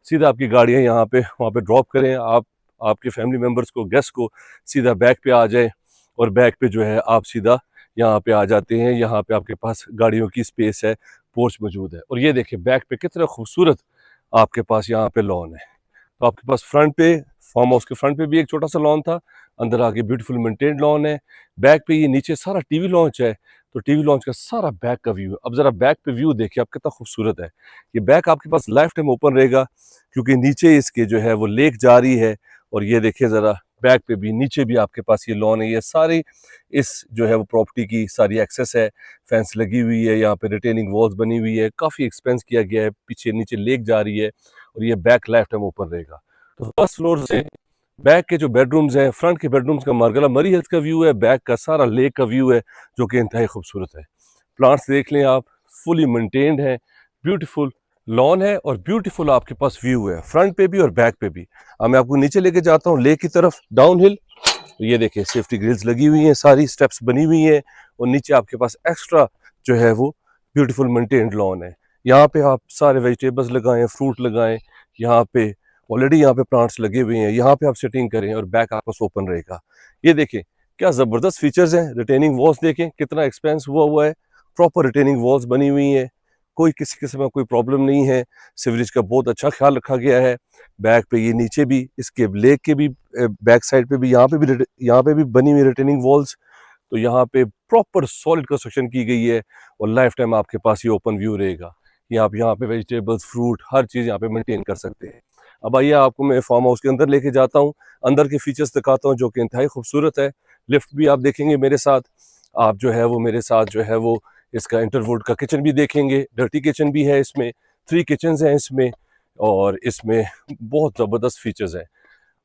सीधा आपकी गाड़ियाँ यहाँ पे वहाँ पे ड्रॉप करें, आप आपके फैमिली मेम्बर्स को, गेस्ट को सीधा बैक पे आ जाए, और बैक पे जो है आप सीधा यहाँ पे आ जाते हैं। यहाँ पे आपके पास गाड़ियों की स्पेस है, पोर्च मौजूद है, और ये देखिए बैक पे कितना खूबसूरत आपके पास यहाँ पे लॉन है। तो आपके पास फ्रंट पे, फार्म हाउस के फ्रंट पे भी एक छोटा सा लॉन था, अंदर आके ब्यूटीफुल मेंटेन्ड लॉन है। बैक पे ये नीचे सारा टीवी लॉन्च है, तो टीवी लॉन्च का सारा बैक का व्यू है। अब जरा बैक पे व्यू देखिए आप, कितना खूबसूरत है। ये बैक आपके पास लाइफ टाइम ओपन रहेगा, क्योंकि नीचे इसके जो है वो लेक जा रही है, और ये देखिए जरा बैक पे भी, नीचे भी आपके पास ये लॉन है। ये सारी इस जो है वो प्रॉपर्टी की सारी एक्सेस है, फेंस लगी हुई है, यहाँ पे रिटेनिंग वॉल्स बनी हुई है, काफ़ी एक्सपेंस किया गया है, पीछे नीचे लेक जा रही है, और ये बैक लाइफ टाइम ओपन रहेगा। तो फर्स्ट फ्लोर से बैक के जो बेडरूम्स हैं, फ्रंट के बेडरूम्स का मार्गला मरी हिल्स का व्यू है, बैक का सारा लेक का व्यू है, जो कि इंतहाई खूबसूरत है। प्लांट्स देख लें आप, फुली मेंटेन्ड है, ब्यूटीफुल लॉन है, और ब्यूटीफुल आपके पास व्यू है फ्रंट पे भी और बैक पे भी। अब मैं आपको नीचे लेके जाता हूँ लेक की तरफ, डाउन हिल। तो ये देखिए सेफ्टी ग्रिल्स लगी हुई हैं, सारी स्टेप्स बनी हुई हैं, और नीचे आपके पास एक्स्ट्रा जो है वो ब्यूटीफुल मेंटेन्ड लॉन है। यहाँ पे आप सारे वेजिटेबल्स लगाएं, फ्रूट लगाएं, यहाँ पे ऑलरेडी यहाँ पे प्लांट्स लगे हुए हैं, यहाँ पे आप सेटिंग करें, और बैक आपका ओपन रहेगा। ये देखिए क्या ज़बरदस्त फीचर्स हैं। रिटेनिंग वॉल्स देखें कितना एक्सपेंस हुआ है, प्रॉपर रिटेनिंग वॉल्स बनी हुई हैं, कोई किसी किस्म का कोई प्रॉब्लम नहीं है, सीवरेज का बहुत अच्छा ख्याल रखा गया है। बैक पे ये नीचे भी, इसके लेक के भी बैक साइड पे भी, यहाँ पे भी बनी हुई रिटेनिंग वॉल्स। तो यहाँ पे प्रॉपर सॉलिड कंस्ट्रक्शन की गई है, और लाइफ टाइम आपके पास ये ओपन व्यू रहेगा। ये आप यहाँ पे वेजिटेबल्स, फ्रूट, हर चीज़ यहाँ पे मेंटेन कर सकते हैं। अब आइए आपको मैं फार्म हाउस के अंदर लेके जाता हूँ, अंदर के फीचर्स दिखाता हूँ, जो कि इंतहाई खूबसूरत है। लिफ्ट भी आप देखेंगे मेरे साथ, आप जो है वो मेरे साथ जो है वो इसका इंटरवुड का किचन भी देखेंगे, डर्टी किचन भी है इसमें, 3 किचन्स हैं इसमें, और इसमें बहुत ज़बरदस्त फीचर्स हैं।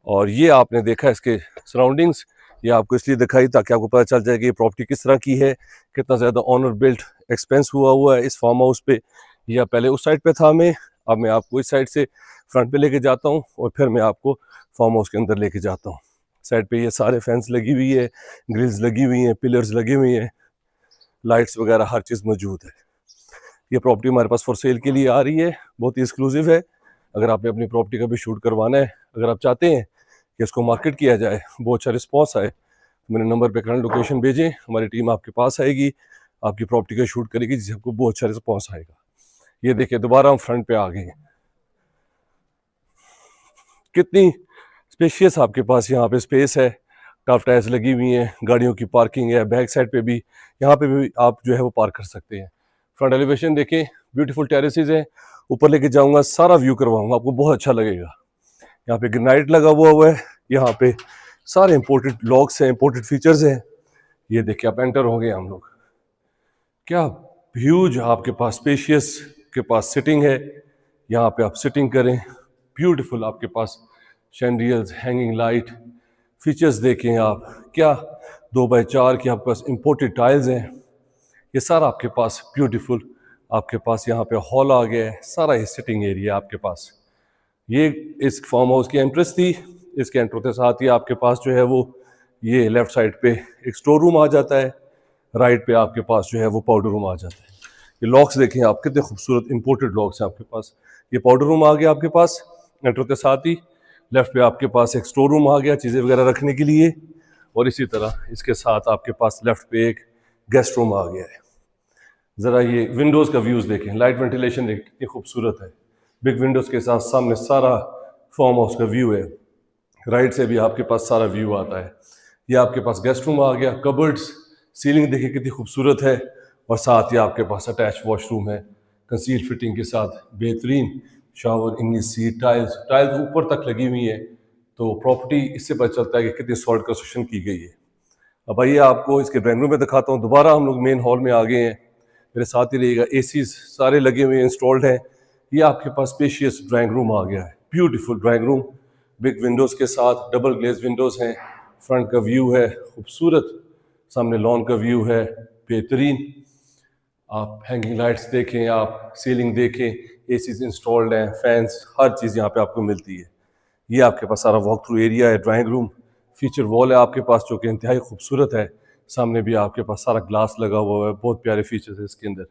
और ये आपने देखा इसके सराउंडिंग्स, ये आपको इसलिए दिखाई ताकि आपको पता चल जाए कि ये प्रॉपर्टी किस तरह की है, कितना ज़्यादा ऑनर बिल्ट एक्सपेंस हुआ है इस फार्म हाउस पे। या पहले उस साइड पे था मैं, अब मैं आपको इस साइड से फ्रंट पे लेके जाता हूँ, और फिर मैं आपको फार्म हाउस के अंदर लेके जाता हूँ। साइड पे ये सारे फेंस लगी हुई है, ग्रिल्स लगी हुई हैं, पिलर्स लगी हुई हैं, लाइट्स वगैरह हर चीज़ मौजूद है। ये प्रॉपर्टी हमारे पास फॉर सेल के लिए आ रही है, बहुत ही एक्सक्लूसिव है। अगर आपने अपनी प्रॉपर्टी का भी शूट करवाना है, अगर आप चाहते हैं कि इसको मार्केट किया जाए, बहुत अच्छा रिस्पॉन्स आए, तो मेरे नंबर पे करंट लोकेशन भेजें, हमारी टीम आपके पास आएगी, आपकी प्रॉपर्टी का शूट करेगी, जिससे आपको बहुत अच्छा रिस्पॉन्स आएगा। ये देखिए दोबारा हम फ्रंट पे आ गए हैं, कितनी स्पेशियस आपके पास यहाँ पे स्पेस है, टफ टायर्स लगी हुई हैं, गाड़ियों की पार्किंग है, बैक साइड पे भी, यहाँ पे भी आप जो है वो पार्क कर सकते हैं। फ्रंट एलिवेशन देखें, ब्यूटीफुल टेरेसेस हैं, ऊपर लेके जाऊंगा, सारा व्यू करवाऊंगा, आपको बहुत अच्छा लगेगा। यहाँ पे ग्रेनाइट लगा हुआ है, यहाँ पे सारे इंपोर्टेड लॉक्स हैं, इंपोर्टेड फीचर्स हैं। ये देखिए आप एंटर हो गए हम लोग, क्या ह्यूज आपके पास स्पेशियस के पास सिटिंग है, यहाँ पे आप सिटिंग करें, ब्यूटीफुल आपके पास शैंडियल्स, हैंगिंग लाइट, फीचर्स देखें आप, क्या 2x4 के आपके पास इंपोर्टेड टाइल्स हैं। ये सारा आपके पास ब्यूटीफुल, आपके पास यहाँ पे हॉल आ गया है, सारा ये सिटिंग एरिया आपके पास। ये इस फार्म हाउस की एंट्रेंस थी, इसके एंटर के साथ ही आपके पास जो है वो ये लेफ्ट साइड पे एक स्टोर रूम आ जाता है, राइट पे आपके पास जो है वो पाउडर रूम आ जाता है। ये लॉक्स देखें आप, कितने खूबसूरत इंपोर्टेड लॉक्स हैं आपके पास। ये पाउडर रूम आ गया आपके पास, एंटर के साथ ही लेफ्ट पे आपके पास एक स्टोर रूम आ गया चीज़ें वगैरह रखने के लिए, और इसी तरह इसके साथ आपके पास लेफ्ट पे एक गेस्ट रूम आ गया है। ज़रा ये विंडोज़ का व्यूज़ देखें, लाइट वेंटिलेशन देखें कितनी खूबसूरत है, बिग विंडोज़ के साथ सामने सारा फार्म हाउस का व्यू है, राइट से भी आपके पास सारा व्यू आता है। ये आपके पास गेस्ट रूम आ गया, कबर्ड्स, सीलिंग देखिए कितनी खूबसूरत है, और साथ ही आपके पास अटैच वॉशरूम है कंसील फिटिंग के साथ, बेहतरीन shower, English seat, tiles tiles ऊपर तक लगी हुई है, तो प्रॉपर्टी इससे पता चलता है कि कितनी सॉलिड कंस्ट्रक्शन की गई है। अब आइए आपको इसके ड्राइंग रूम में दिखाता हूँ। दोबारा हम लोग मेन हॉल में आ गए हैं, मेरे साथ ही रहिएगा। एसीज सारे लगे हुए इंस्टॉल्ड हैं। ये आपके पास स्पेशियस ड्राइंग रूम आ गया है, beautiful drawing room, big Windows के साथ, डबल ग्लेज विंडोज़ हैं, फ्रंट का व्यू है खूबसूरत, सामने लॉन का व्यू है बेहतरीन। आप हैंगिंग लाइट्स देखें, आप सीलिंग देखें, एसीज इंस्टॉल्ड हैं, फैंस, हर चीज़ यहाँ पे आपको मिलती है। ये आपके पास सारा वॉक थ्रू एरिया है, ड्राइंग रूम, फीचर वॉल है आपके पास जो कि इंतहाई खूबसूरत है। सामने भी आपके पास सारा ग्लास लगा हुआ है, बहुत प्यारे फीचर्स है इसके अंदर।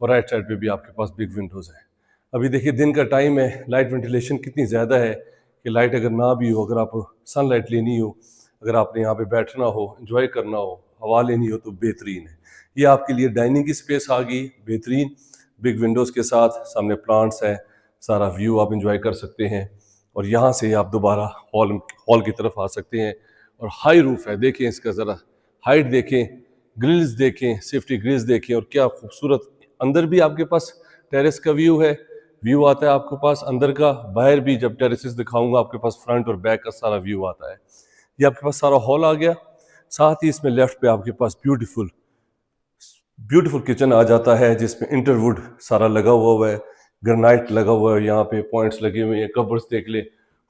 और राइट साइड पे भी आपके पास बिग विंडोज़ है। अभी देखिए दिन का टाइम है, लाइट वेंटिलेशन कितनी ज़्यादा है कि लाइट अगर ना भी हो, अगर आप सनलाइट लेनी हो, अगर आपने यहाँ पे बैठना हो, एंजॉय करना हो, हवा लेनी हो, तो बेहतरीन है। ये आपके लिए डाइनिंग की स्पेस आ गई बेहतरीन, बिग विंडोज़ के साथ, सामने प्लांट्स है, सारा व्यू आप एंजॉय कर सकते हैं। और यहाँ से आप दोबारा हॉल हॉल की तरफ आ सकते हैं। और हाई रूफ है, देखें इसका ज़रा हाइट देखें, ग्रिल्स देखें, सेफ्टी ग्रिल्स देखें, और क्या खूबसूरत। अंदर भी आपके पास टेरेस का व्यू है, व्यू आता है आपके पास अंदर का, बाहर भी जब टेरेसेस दिखाऊंगा आपके पास फ्रंट और बैक का सारा व्यू आता है। ये आपके पास सारा हॉल आ गया। साथ ही इसमें लेफ्ट पे आपके पास ब्यूटीफुल ब्यूटीफुल किचन आ जाता है, जिसमें इंटरवुड सारा लगा हुआ है, ग्रेनाइट लगा हुआ है, यहाँ पे पॉइंट्स लगे हुए हैं, कबर्ड्स देख लें,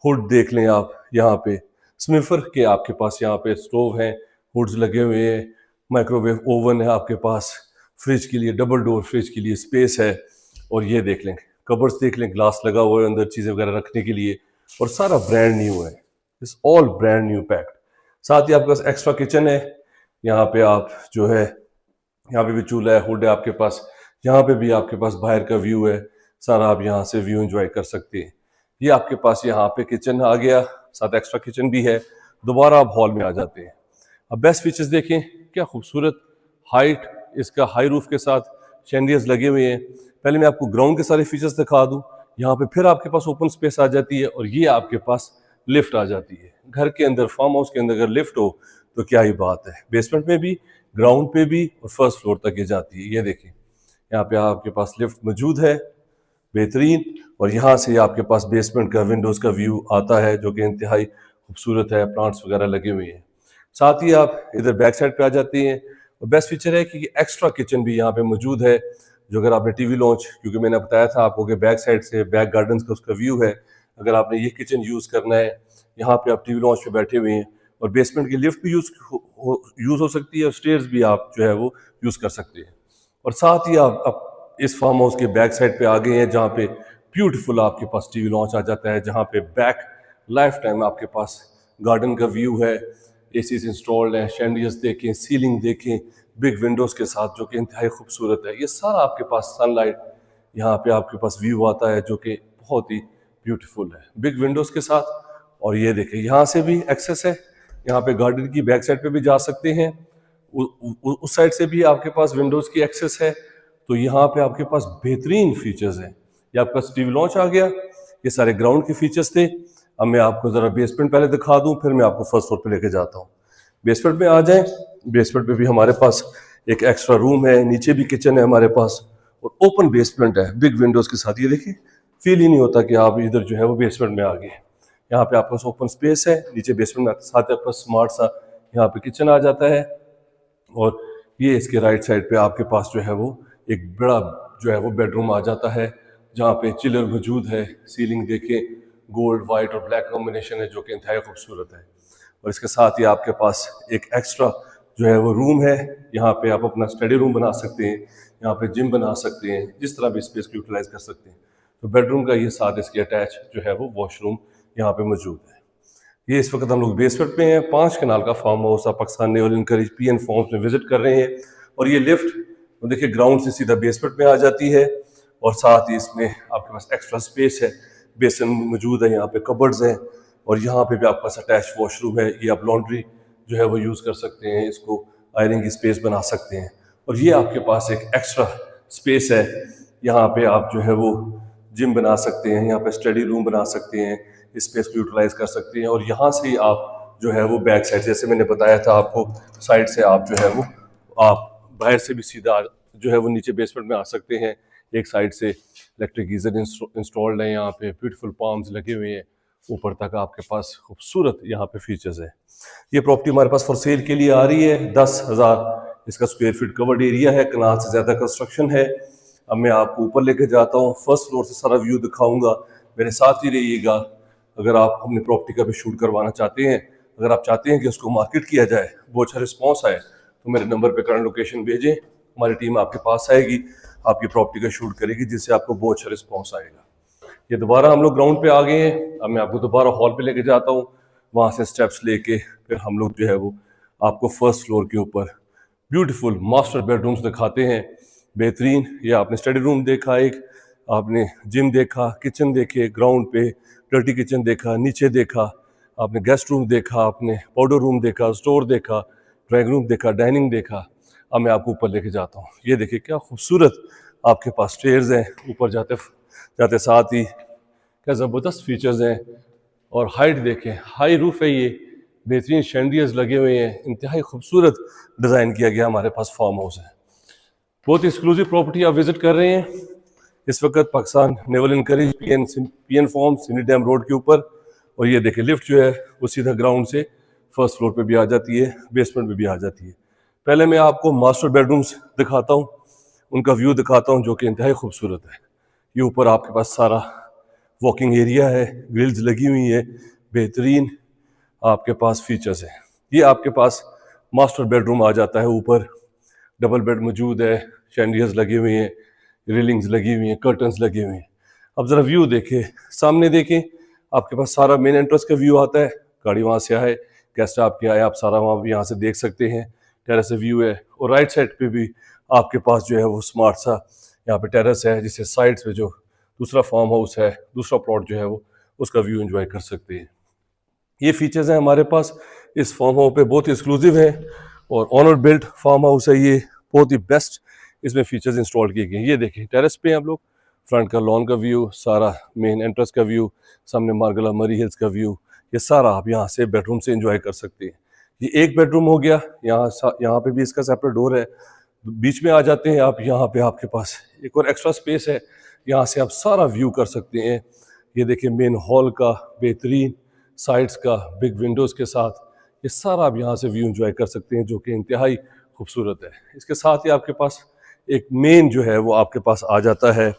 हुड देख लें आप, यहाँ पे स्मिफर के आपके पास यहाँ पे स्टोव हैं, हुड्स लगे हुए हैं, माइक्रोवेव ओवन है आपके पास, फ्रिज के लिए डबल डोर फ्रिज के लिए स्पेस है। और ये देख लें, कबर्ड्स देख लें, ग्लास लगा हुआ है अंदर चीज़ें वगैरह रखने के लिए, और सारा ब्रांड न्यू है, it's all brand new packed. साथ ही आपके पास एक्स्ट्रा किचन है, यहाँ पे आप जो है, यहाँ पे भी चूल्हा है, हुड है आपके पास, यहाँ पे भी आपके पास बाहर का व्यू है, सारा आप यहाँ से व्यू एंजॉय कर सकते हैं। ये आपके पास यहाँ पे किचन आ गया, साथ एक्स्ट्रा किचन भी है। दोबारा आप हॉल में आ जाते हैं। अब बेस्ट फीचर्स देखें, क्या खूबसूरत हाइट, इसका हाई रूफ के साथ शैंडियर्स लगे हुए हैं। पहले मैं आपको ग्राउंड के सारे फीचर्स दिखा दूँ, यहाँ पे फिर आपके पास ओपन स्पेस आ जाती है, और ये आपके पास लिफ्ट आ जाती है। घर के अंदर, फार्म हाउस के अंदर अगर लिफ्ट हो तो क्या ही बात है। बेसमेंट में भी, ग्राउंड पे भी, और फर्स्ट फ्लोर तक ये जाती है। ये देखें, यहाँ पे आपके पास लिफ्ट मौजूद है बेहतरीन, और यहाँ से आपके पास बेसमेंट का विंडोज़ का व्यू आता है जो कि इंतहाई खूबसूरत है, प्लांट्स वगैरह लगे हुए हैं। साथ ही आप इधर बैक साइड पे आ जाती हैं, और बेस्ट फीचर है कि एक्स्ट्रा किचन भी यहाँ पे मौजूद है, जो अगर आपने टीवी लॉन्च, क्योंकि मैंने बताया था आपको कि बैक साइड से बैक गार्डन का उसका व्यू है, अगर आपने ये किचन यूज़ करना है, यहाँ पे आप टीवी लॉन्च पे बैठे हुए हैं, और बेसमेंट की लिफ्ट भी यूज़ हो सकती है, और स्टेयर्स भी आप जो है वो यूज़ कर सकते हैं। और साथ ही आप इस फार्म हाउस के बैक साइड पे आ गए हैं, जहाँ पे ब्यूटीफुल आपके पास टीवी लॉन्च आ जाता है, जहाँ पे बैक लाइफ टाइम आपके पास गार्डन का व्यू है, एसीज इंस्टॉल्ड हैं, शैंडियर्स देखें, सीलिंग देखें, बिग विंडोज़ के साथ जो कि इंतहाई खूबसूरत है। ये सारा आपके पास सनलाइट यहाँ पे आपके पास व्यू आता है, जो कि बहुत ही ब्यूटीफुल है, बिग विंडोज़ के साथ। और ये देखें, यहाँ से भी एक्सेस है, यहाँ पे गार्डन की बैक साइड पे भी जा सकते हैं, उस साइड से भी आपके पास विंडोज़ की एक्सेस है। तो यहाँ पे आपके पास बेहतरीन फीचर्स हैं। ये आपका टीवी लॉन्च आ गया, ये सारे ग्राउंड के फीचर्स थे। अब मैं आपको ज़रा बेसमेंट पहले दिखा दूँ, फिर मैं आपको फर्स्ट फ्लोर पे लेके जाता हूँ। बेसमेंट में आ जाएं। बेसमेंट में भी हमारे पास एक एक्स्ट्रा रूम है, नीचे भी किचन है हमारे पास, और ओपन बेसमेंट है बिग विंडोज़ के साथ। ये देखिए, फील ही नहीं होता कि आप इधर जो है वो बेसमेंट में आ गए। यहाँ पे आपके पास ओपन स्पेस है, नीचे बेसमेंट में साथ आपके पास स्मार्ट सा यहाँ पे किचन आ जाता है। और ये इसके राइट साइड पे आपके पास जो है वो एक बड़ा जो है वो बेडरूम आ जाता है, जहाँ पे चिलर मौजूद है। सीलिंग देखें, गोल्ड वाइट और ब्लैक कॉम्बिनेशन है, जो कि इंतहाई खूबसूरत है। और इसके साथ ही आपके पास एक एक्स्ट्रा जो है वो रूम है, यहाँ पे आप अपना स्टडी रूम बना सकते हैं, यहाँ पे जिम बना सकते हैं, जिस तरह भी स्पेस को यूटिलाइज कर सकते हैं। तो बेडरूम का ये साथ इसके अटैच जो है वो वॉशरूम यहाँ पे मौजूद है। ये इस वक्त हम लोग बेसमेंट में हैं। 5 कनाल का फार्म हाउस आप Pakistan naval encourage PN forms में विजिट कर रहे हैं। और ये लिफ्ट तो देखिए ग्राउंड से सीधा बेसमेंट में आ जाती है, और साथ ही इसमें आपके पास एक्स्ट्रा स्पेस है, बेसन मौजूद है, यहाँ पे कबर्ड्स हैं, और यहाँ पे भी आपके पास अटैच वॉशरूम है। ये आप लॉन्ड्री जो है वो यूज़ कर सकते हैं, इसको आयरन की स्पेस बना सकते हैं। और ये आपके पास एक एक्स्ट्रा स्पेस है, यहाँ पे आप जो है वो जिम बना सकते हैं, यहाँ पे स्टडी रूम बना सकते हैं, इस स्पेस को यूटिलाइज कर सकते हैं। और यहाँ से ही आप जो है वो बैक साइड, जैसे मैंने बताया था आपको, साइड से आप जो है वो आप बाहर से भी सीधा जो है वो नीचे बेसमेंट में आ सकते हैं। एक साइड से इलेक्ट्रिक गीजर इंस्टॉल्ड है यहाँ पे, ब्यूटीफुल पाम्स लगे हुए हैं, ऊपर तक आपके पास खूबसूरत यहाँ पे फीचर्स है। ये प्रॉपर्टी हमारे पास फॉर सेल के लिए आ रही है, 10,000 इसका स्क्वायर फीट कवर्ड एरिया है, कनाल से ज़्यादा कंस्ट्रक्शन है। अब मैं आपको ऊपर लेके जाता हूँ, फर्स्ट फ्लोर से सारा व्यू दिखाऊंगा, मेरे साथ ही रहिएगा। अगर आप अपनी प्रॉपर्टी का भी शूट करवाना चाहते हैं, अगर आप चाहते हैं कि उसको मार्केट किया जाए, बहुत अच्छा रिस्पॉन्स आए, तो मेरे नंबर पे करंट लोकेशन भेजें, हमारी टीम आपके पास आएगी, आपकी प्रॉपर्टी का शूट करेगी, जिससे आपको बहुत अच्छा रिस्पॉन्स आएगा। ये दोबारा हम लोग ग्राउंड पे आ गए हैं। अब मैं आपको दोबारा हॉल पे लेके जाता हूँ, वहाँ से स्टेप्स लेके फिर हम लोग जो है वो आपको फर्स्ट फ्लोर के ऊपर ब्यूटीफुल मास्टर बेडरूम्स दिखाते हैं। बेहतरीन, ये आपने स्टडी रूम देखा, एक आपने जिम देखा, किचन देखे, ग्राउंड पे डर्टी किचन देखा, नीचे देखा आपने गेस्ट रूम देखा, आपने पाउडर रूम देखा, स्टोर देखा, ड्राइंग रूम देखा, डाइनिंग देखा। अब मैं आपको ऊपर लेके जाता हूँ। ये देखिए क्या खूबसूरत आपके पास स्टेयर्स हैं, ऊपर जाते जाते साथ ही क्या ज़बरदस्त फीचर्स हैं। और हाइट देखें, हाई रूफ है, ये बेहतरीन शैंडियर्स लगे हुए हैं, इंतहाई खूबसूरत डिज़ाइन किया गया हमारे पास फार्म हाउस है। बहुत एक्सक्लूसिव प्रॉपर्टी आप विजिट कर रहे हैं इस वक्त Pakistan naval encourage PN form सिनी डैम रोड के ऊपर। और ये देखें लिफ्ट जो है वो सीधा ग्राउंड से फर्स्ट फ्लोर पे भी आ जाती है, बेसमेंट में भी आ जाती है। पहले मैं आपको मास्टर बेडरूम्स दिखाता हूँ, उनका व्यू दिखाता हूँ जो कि इंतहाई खूबसूरत है। ये ऊपर आपके पास सारा वॉकिंग एरिया है, ग्रिल्स लगी हुई है, बेहतरीन आपके पास फीचर्स हैं। ये आपके पास मास्टर बेडरूम आ जाता है, ऊपर डबल बेड मौजूद है, शैंडियर्स लगे हुए हैं, रेलिंग्स लगी हुई हैं, कर्टन्स लगे हुए हैं। अब ज़रा व्यू देखें, सामने देखें, आपके पास सारा मेन एंट्रेंस का व्यू आता है, गाड़ी वहाँ से आए, गेस्ट आपके आए, आप सारा वहाँ यहाँ से देख सकते हैं, टेरेस व्यू है। और राइट साइड पे भी आपके पास जो है वो स्मार्ट सा यहाँ पे टेरेस है, जिससे साइड पे जो दूसरा फार्म हाउस है, दूसरा प्लॉट जो है वो उसका व्यू एंजॉय कर सकते हैं। ये फीचर्स हैं हमारे पास इस फार्म हाउस पे, बहुत ही एक्सक्लूसिव है और ऑनर बिल्ट फार्म हाउस है ये, बहुत ही बेस्ट इसमें फीचर्स इंस्टॉल किए गए हैं। ये देखिए टेरेस पे हम लोग, फ्रंट का लॉन का व्यू, सारा मेन एंट्रेंस का व्यू, सामने मार्गला मरी हिल्स का व्यू, ये सारा आप यहाँ से बेडरूम से एंजॉय कर सकते हैं। ये एक बेडरूम हो गया, यहाँ पे भी इसका सेपरेट डोर है, बीच में आ जाते हैं आप, यहाँ पे आपके पास एक और एक्स्ट्रा स्पेस है, यहाँ से आप सारा व्यू कर सकते हैं। ये देखिए मेन हॉल का बेहतरीन साइड्स का बिग विंडोज़ के साथ, ये सारा आप यहाँ से व्यू एंजॉय कर सकते हैं, जो कि इंतहाई खूबसूरत है। इसके साथ ही आपके पास एक मेन जो है वो आपके पास आ जाता है,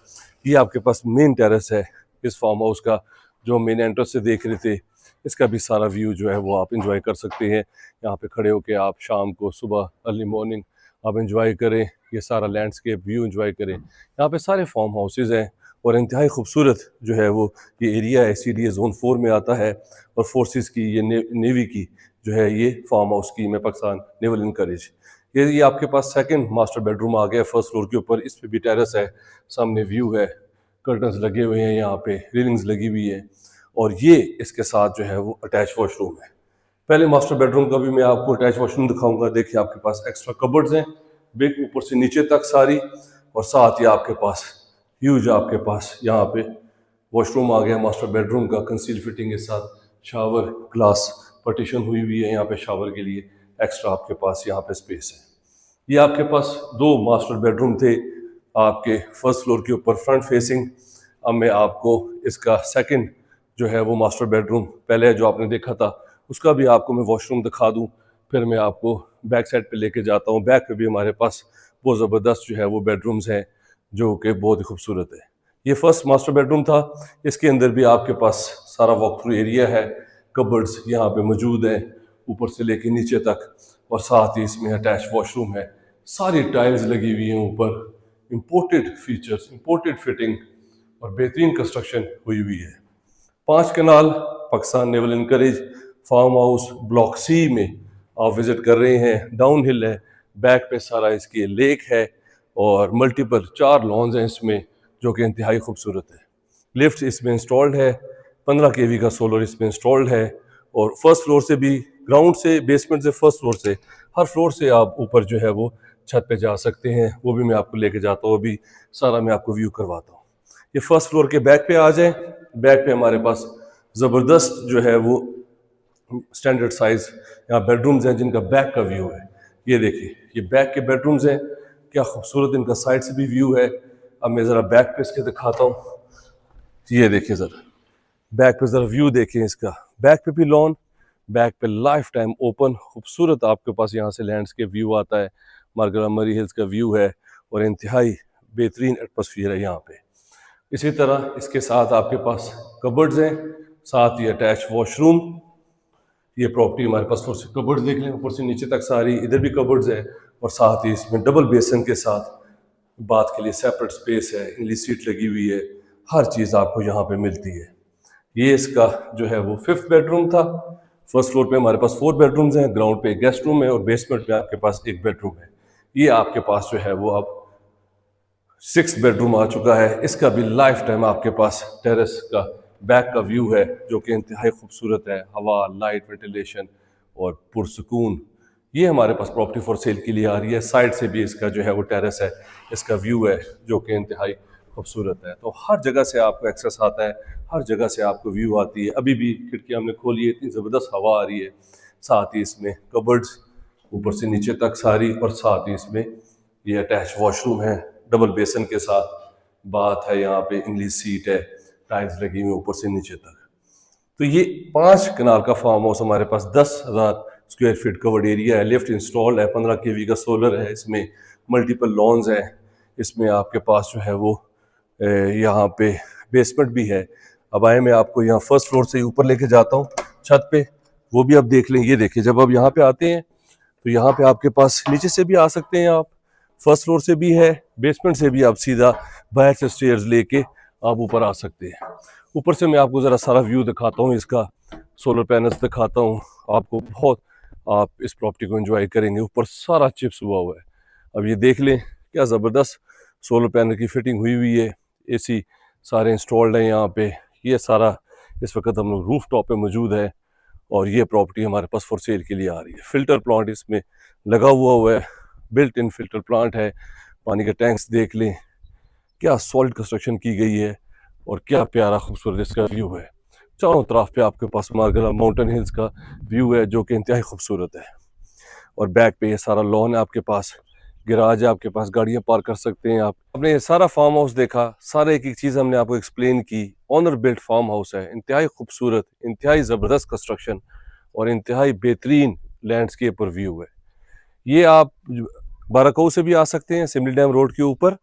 ये आपके पास मेन टेरेस है इस फार्म हाउस का, जो मेन एंट्रेंस से देख रहे थे, इसका भी सारा व्यू जो है वो आप इंजॉय कर सकते हैं। यहाँ पे खड़े होकर आप शाम को, सुबह, अर्ली मॉर्निंग आप इंजॉय करें, ये सारा लैंडस्केप व्यू इंजॉय करें। यहाँ पे सारे फार्म हाउसेज हैं और इंतहाई खूबसूरत जो है वो ये एरिया है, CDA जोन 4 में आता है। और फोर्सेस की ये नेवी की जो है ये फार्म हाउस की में पाकिस्तान नेवल इनकरेज, ये आपके पास सेकंड मास्टर बेडरूम आ गया फर्स्ट फ्लोर के ऊपर। इस पे भी टेरेस है, सामने व्यू है, कर्टन्स लगे हुए हैं, यहाँ पे रेलिंग्स लगी हुई है और ये इसके साथ जो है वो अटैच वॉशरूम है। पहले मास्टर बेडरूम का भी मैं आपको अटैच वॉशरूम दिखाऊंगा। देखिए आपके पास एक्स्ट्रा कबर्ड्स हैं, बिग ऊपर से नीचे तक सारी, और साथ ही आपके पास ह्यूज आपके पास यहाँ पे वॉशरूम आ गया मास्टर बेडरूम का, कंसील फिटिंग के साथ, शावर ग्लास पार्टीशन हुई हुई है यहाँ पे शावर के लिए, एक्स्ट्रा आपके पास यहाँ पे स्पेस है। ये आपके पास दो मास्टर बेडरूम थे आपके फर्स्ट फ्लोर के ऊपर फ्रंट फेसिंग। अब मैं आपको इसका सेकंड जो है वो मास्टर बेडरूम, पहले जो आपने देखा था उसका भी आपको मैं वॉशरूम दिखा दूं, फिर मैं आपको बैक साइड पे लेके जाता हूं। बैक पे भी हमारे पास बहुत ज़बरदस्त जो है वो बेडरूम्स हैं जो कि बहुत ही खूबसूरत है। ये फर्स्ट मास्टर बेडरूम था, इसके अंदर भी आपके पास सारा वॉक थ्रू एरिया है, कबर्ड्स यहाँ पे मौजूद हैं ऊपर से लेके नीचे तक, और साथ ही इसमें अटैच वॉशरूम है, सारी टाइल्स लगी हुई हैं ऊपर, इम्पोर्टेड फीचर्स, इम्पोर्टेड फिटिंग और बेहतरीन कंस्ट्रक्शन हुई हुई है। 5 कनाल Pakistan naval anchorage farm house block C में आप विजिट कर रहे हैं। डाउन हिल है, बैक पे सारा इसके लेक है और मल्टीपल 4 लॉन्स हैं इसमें जो कि इंतहाई खूबसूरत है। लिफ्ट इसमें इंस्टॉल्ड है, 15 kV का सोलर इसमें इंस्टॉल्ड है, और फर्स्ट फ्लोर से भी, ग्राउंड से, बेसमेंट से, फर्स्ट फ्लोर से, हर फ्लोर से आप ऊपर जो है वो छत पे जा सकते हैं। वो भी मैं आपको लेके जाता हूँ, अभी सारा मैं आपको व्यू करवाता हूँ। ये फर्स्ट फ्लोर के बैक पे आ जाए। बैक पे हमारे पास ज़बरदस्त जो है वो स्टैंडर्ड साइज यहाँ बेडरूम्स हैं जिनका बैक का व्यू है। ये देखिए ये बैक के बेडरूम्स हैं, क्या खूबसूरत इनका साइड से भी व्यू है। अब मैं ज़रा बैक पे इसके दिखाता हूँ। ये देखिए ज़रा बैक पे ज़रा व्यू देखें इसका, बैक पे भी लॉन, बैक पे लाइफ टाइम ओपन खूबसूरत आपके पास यहाँ से लैंडस्केप व्यू आता है, मार्गला मरी हिल्स का व्यू है और इंतहाई बेहतरीन एटमॉस्फेयर है यहाँ पे। इसी तरह इसके साथ आपके पास कबर्ड्स हैं, साथ ही अटैच वॉशरूम। ये प्रॉपर्टी हमारे पास फर्स्ट कबर्ड्स देख लें, ऊपर से नीचे तक सारी, इधर भी कबर्ड्स है और साथ ही इसमें डबल बेसन के साथ बाथ के लिए सेपरेट स्पेस है, इंग्लिश सीट लगी हुई है, हर चीज़ आपको यहाँ पे मिलती है। ये इसका जो है वो 5th बेडरूम था। फर्स्ट फ्लोर पे हमारे पास 4 बेडरूम्स हैं, ग्राउंड पे एक गेस्ट रूम है और बेसमेंट में आपके पास एक बेडरूम है। ये आपके पास जो है वो अब 6th बेडरूम आ चुका है। इसका भी लाइफ टाइम आपके पास टेरेस का बैक का व्यू है जो कि इंतहाई खूबसूरत है, हवा, लाइट, वेंटिलेशन और पुरसकून। ये हमारे पास प्रॉपर्टी फॉर सेल के लिए आ रही है। साइड से भी इसका जो है वो टेरेस है, इसका व्यू है जो कि इंतहाई खूबसूरत है। तो हर जगह से आपको एक्सेस आता है, हर जगह से आपको व्यू आती है। अभी भी खिड़की हमने खोली है, इतनी ज़बरदस्त हवा आ रही है। साथ ही इसमें कबर्ड्स ऊपर से नीचे तक सारी, और साथ ही इसमें ये अटैच वॉशरूम है डबल बेसन के साथ, बाथ है यहाँ पे, इंग्लिश सीट है, टाइल्स लगी हुई ऊपर से नीचे तक। तो ये 5 कनाल का फार्म हाउस हमारे पास 10,000 स्क्वायर फीट कवर्ड एरिया है, लिफ्ट इंस्टॉल्ड है, 15 केवी का सोलर है, इसमें मल्टीपल लॉन्स हैं, इसमें आपके पास जो है वो यहाँ पे बेसमेंट भी है। अब आए मैं आपको यहाँ फर्स्ट फ्लोर से ऊपर लेके जाता हूँ छत पे, वो भी आप देख लें। ये देखिए जब आप यहाँ पे आते हैं तो यहाँ पे आपके पास नीचे से भी आ सकते हैं आप, फर्स्ट फ्लोर से भी है, बेसमेंट से भी आप सीधा बाहर से स्टेयर्स लेके आप ऊपर आ सकते हैं। ऊपर से मैं आपको ज़रा सारा व्यू दिखाता हूँ, इसका सोलर पैनल्स दिखाता हूँ आपको, बहुत आप इस प्रॉपर्टी को एंजॉय करेंगे। ऊपर सारा चिप्स हुआ है। अब ये देख लें क्या ज़बरदस्त सोलर पैनल की फिटिंग हुई है, एसी सारे इंस्टॉल्ड हैं यहाँ पे। ये सारा इस वक्त हम लोग रूफ टॉप पे मौजूद है और ये प्रॉपर्टी हमारे पास फॉर सेल के लिए आ रही है। फिल्टर प्लांट इसमें लगा हुआ है, बिल्ट इन फिल्टर प्लांट है। पानी के टैंक्स देख लें, क्या सॉलिड कंस्ट्रक्शन की गई है और क्या प्यारा खूबसूरत इसका व्यू है। चारों तरफ पे आपके पास मार्गला माउंटेन हिल्स का व्यू है जो कि इंतहाई खूबसूरत है। और बैक पे ये सारा लॉन है आपके पास, गैराज है आपके पास, गाड़ियां पार्क कर सकते हैं आप। आपने ये सारा फार्म हाउस देखा, सारे एक एक चीज़ हमने आपको एक्सप्लेन की। ऑनर बिल्ट फार्म हाउस है, इंतहाई खूबसूरत, इंतहाई ज़बरदस्त कंस्ट्रक्शन और इंतहाई बेहतरीन लैंडस्केप और व्यू है। ये आप बाराकोव से भी आ सकते हैं, सिमली डैम रोड के ऊपर।